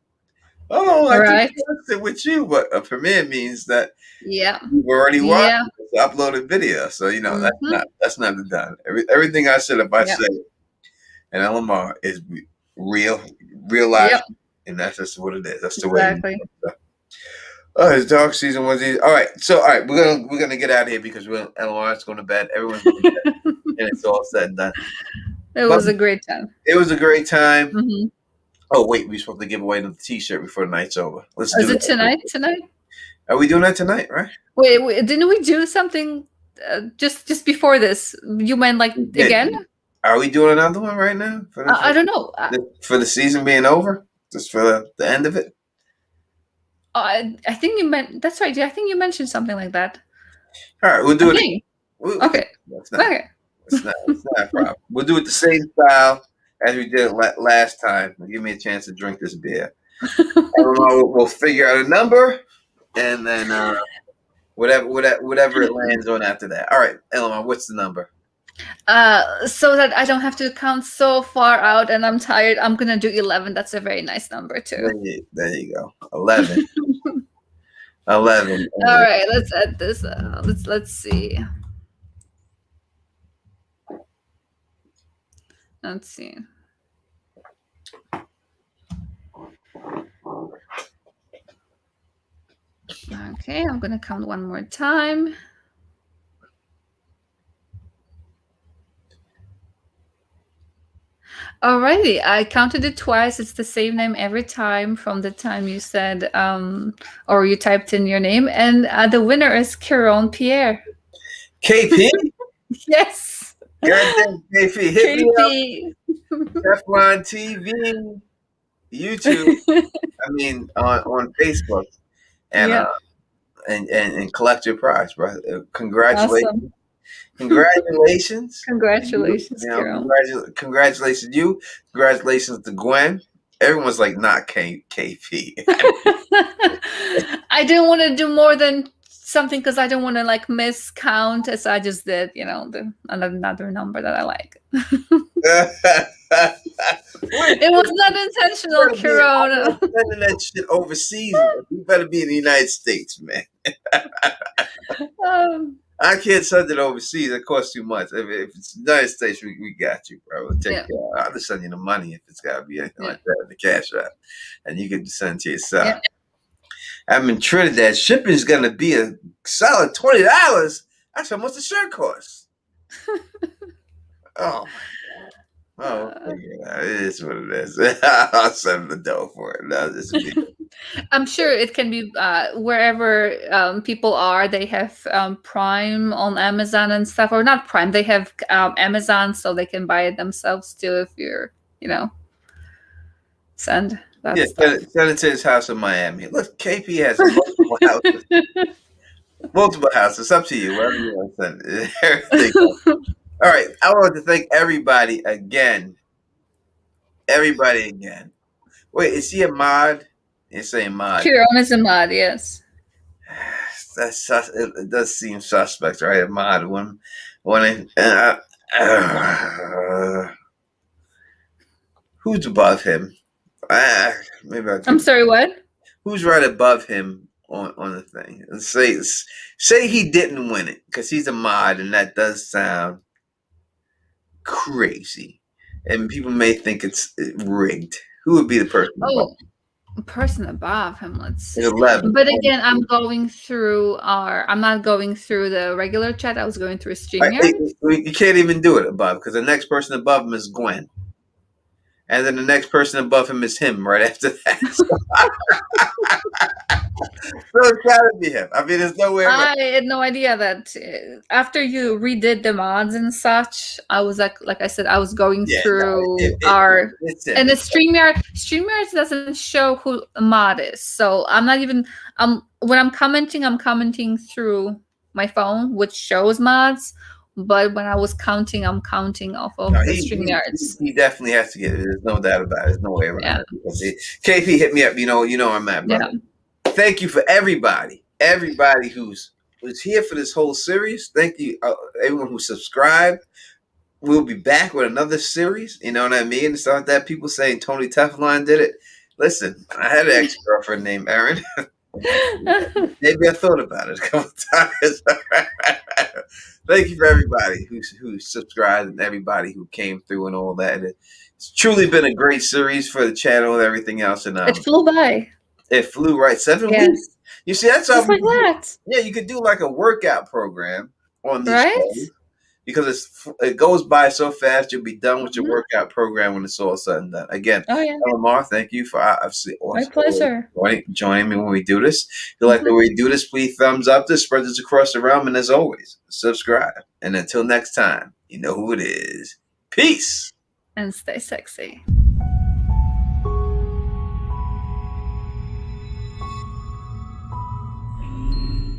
oh, I just Right. watched it with you. But a premiere means that Yeah. you've already watched Yeah. the uploaded video, so Mm-hmm. that's not done. Everything I said, if I Yeah. say and LMR is real, live, Yep. and that's just what it is. That's the way. Exactly. Oh, his dog season was easy. All right, so all right, we're gonna get out of here because LMR is going to bed. Everyone's going to bed, and it's all said and done. It But was a great time. it was a great time. Mm-hmm. Oh wait, we're supposed to give away the T-shirt before the night's over. Let's Is do it that. tonight? Tonight? Are we doing that tonight? Right? Wait, didn't we do something just before this? You meant like Yeah. again? Are we doing another one right now I don't know. for the season being over? Just for the end of it? I think you meant that's right. Yeah, I think you mentioned something like that. All right, we'll do it. Okay. Okay. It's not a problem. We'll do it the same style as we did last time. Give me a chance to drink this beer. We'll figure out a number, and then whatever it lands on after that. All right, Elma, what's the number? So that I don't have to count so far out, and I'm tired. I'm gonna do 11. That's a very nice number too. There you go. 11. 11. All right, let's add this. Let's see. Let's see. Okay, I'm gonna count one more time. Alrighty, I counted it twice. It's the same name every time from the time you said or you typed in your name, and the winner is Kieron Pierre. KP? Yes. Goddamn KP. Hit KP. me up. Teflon TV, YouTube. I mean, on Facebook, and Yeah. and collect your prize, bro. Congratulations. Awesome. Congratulations. Congratulations, Kieron. Congratulations you. Congratulations to Gwen. Everyone's like, not KP. I didn't want to do more than something because I don't want to like miscount as I just did, another number that I like. It was not intentional, Kieron. Sending that shit overseas. You better be in the United States, man. I can't send it overseas. It costs too much. If it's the United States, we got you, bro. We'll take care. I'll just send you the money if it's got to be anything like that, the cash app. And you can just send it to yourself. Yeah. I'm in Trinidad. Shipping is going to be a solid $20. That's how much the shirt costs. Oh, my God. Oh, it is what it is. I'll send the dough for it. No, this will be I'm sure it can be wherever people are. They have Prime on Amazon and stuff, or not Prime. They have Amazon, so they can buy it themselves too. If you're, send that stuff. Send it to his house in Miami. Look, KP has multiple houses. Multiple houses. It's up to you. Wherever you want to send it. Everything. All right. I want to thank everybody again. Wait, is he a mod? You're saying mod. Kieron is a mod, yes. It does seem suspect, right? A mod. Who's above him? I'm sorry, what? Who's right above him on the thing? Say he didn't win it because he's a mod, and that does sound crazy, and people may think it's rigged. Who would be the person? Person above him, let's see. 11. But again, I'm not going through the regular chat. I was going through StreamYard. You can't even do it above because the next person above him is Gwen. And then the next person above him is him right after that. So it's gotta be him. I mean, there's no way. I had no idea that after you redid the mods and such, I was like I said, I was going through and the StreamYard doesn't show who a mod is. So I'm not even when I'm commenting through my phone, which shows mods. But when I was counting, I'm counting off No, of the stream yards. he definitely has to get it. There's no doubt about it. There's no way around Yeah. it. Because KP hit me up. You know I'm at, brother. Yeah. Thank you for everybody who's here for this whole series. Thank you, everyone who subscribed. We'll be back with another series. You know what I mean? It's not that people saying Tony Teflon did it. Listen, I had an ex-girlfriend named Erin. Maybe I thought about it a couple times. Thank you for everybody who subscribed and everybody who came through and all that. It's truly been a great series for the channel and everything else. And It flew by. It flew right 7 Yes. weeks. You see, that's Just like that. Yeah, you could do like a workout program on these Right? shows because it goes by so fast. You'll be done with your workout program when it's all said and done. Again, Oh yeah. Lamar, thank you for My pleasure. joining me when we do this. If you like the way we do this, please thumbs up this, spread this across the realm, and as always, subscribe. And until next time, you know who it is. Peace. And stay sexy.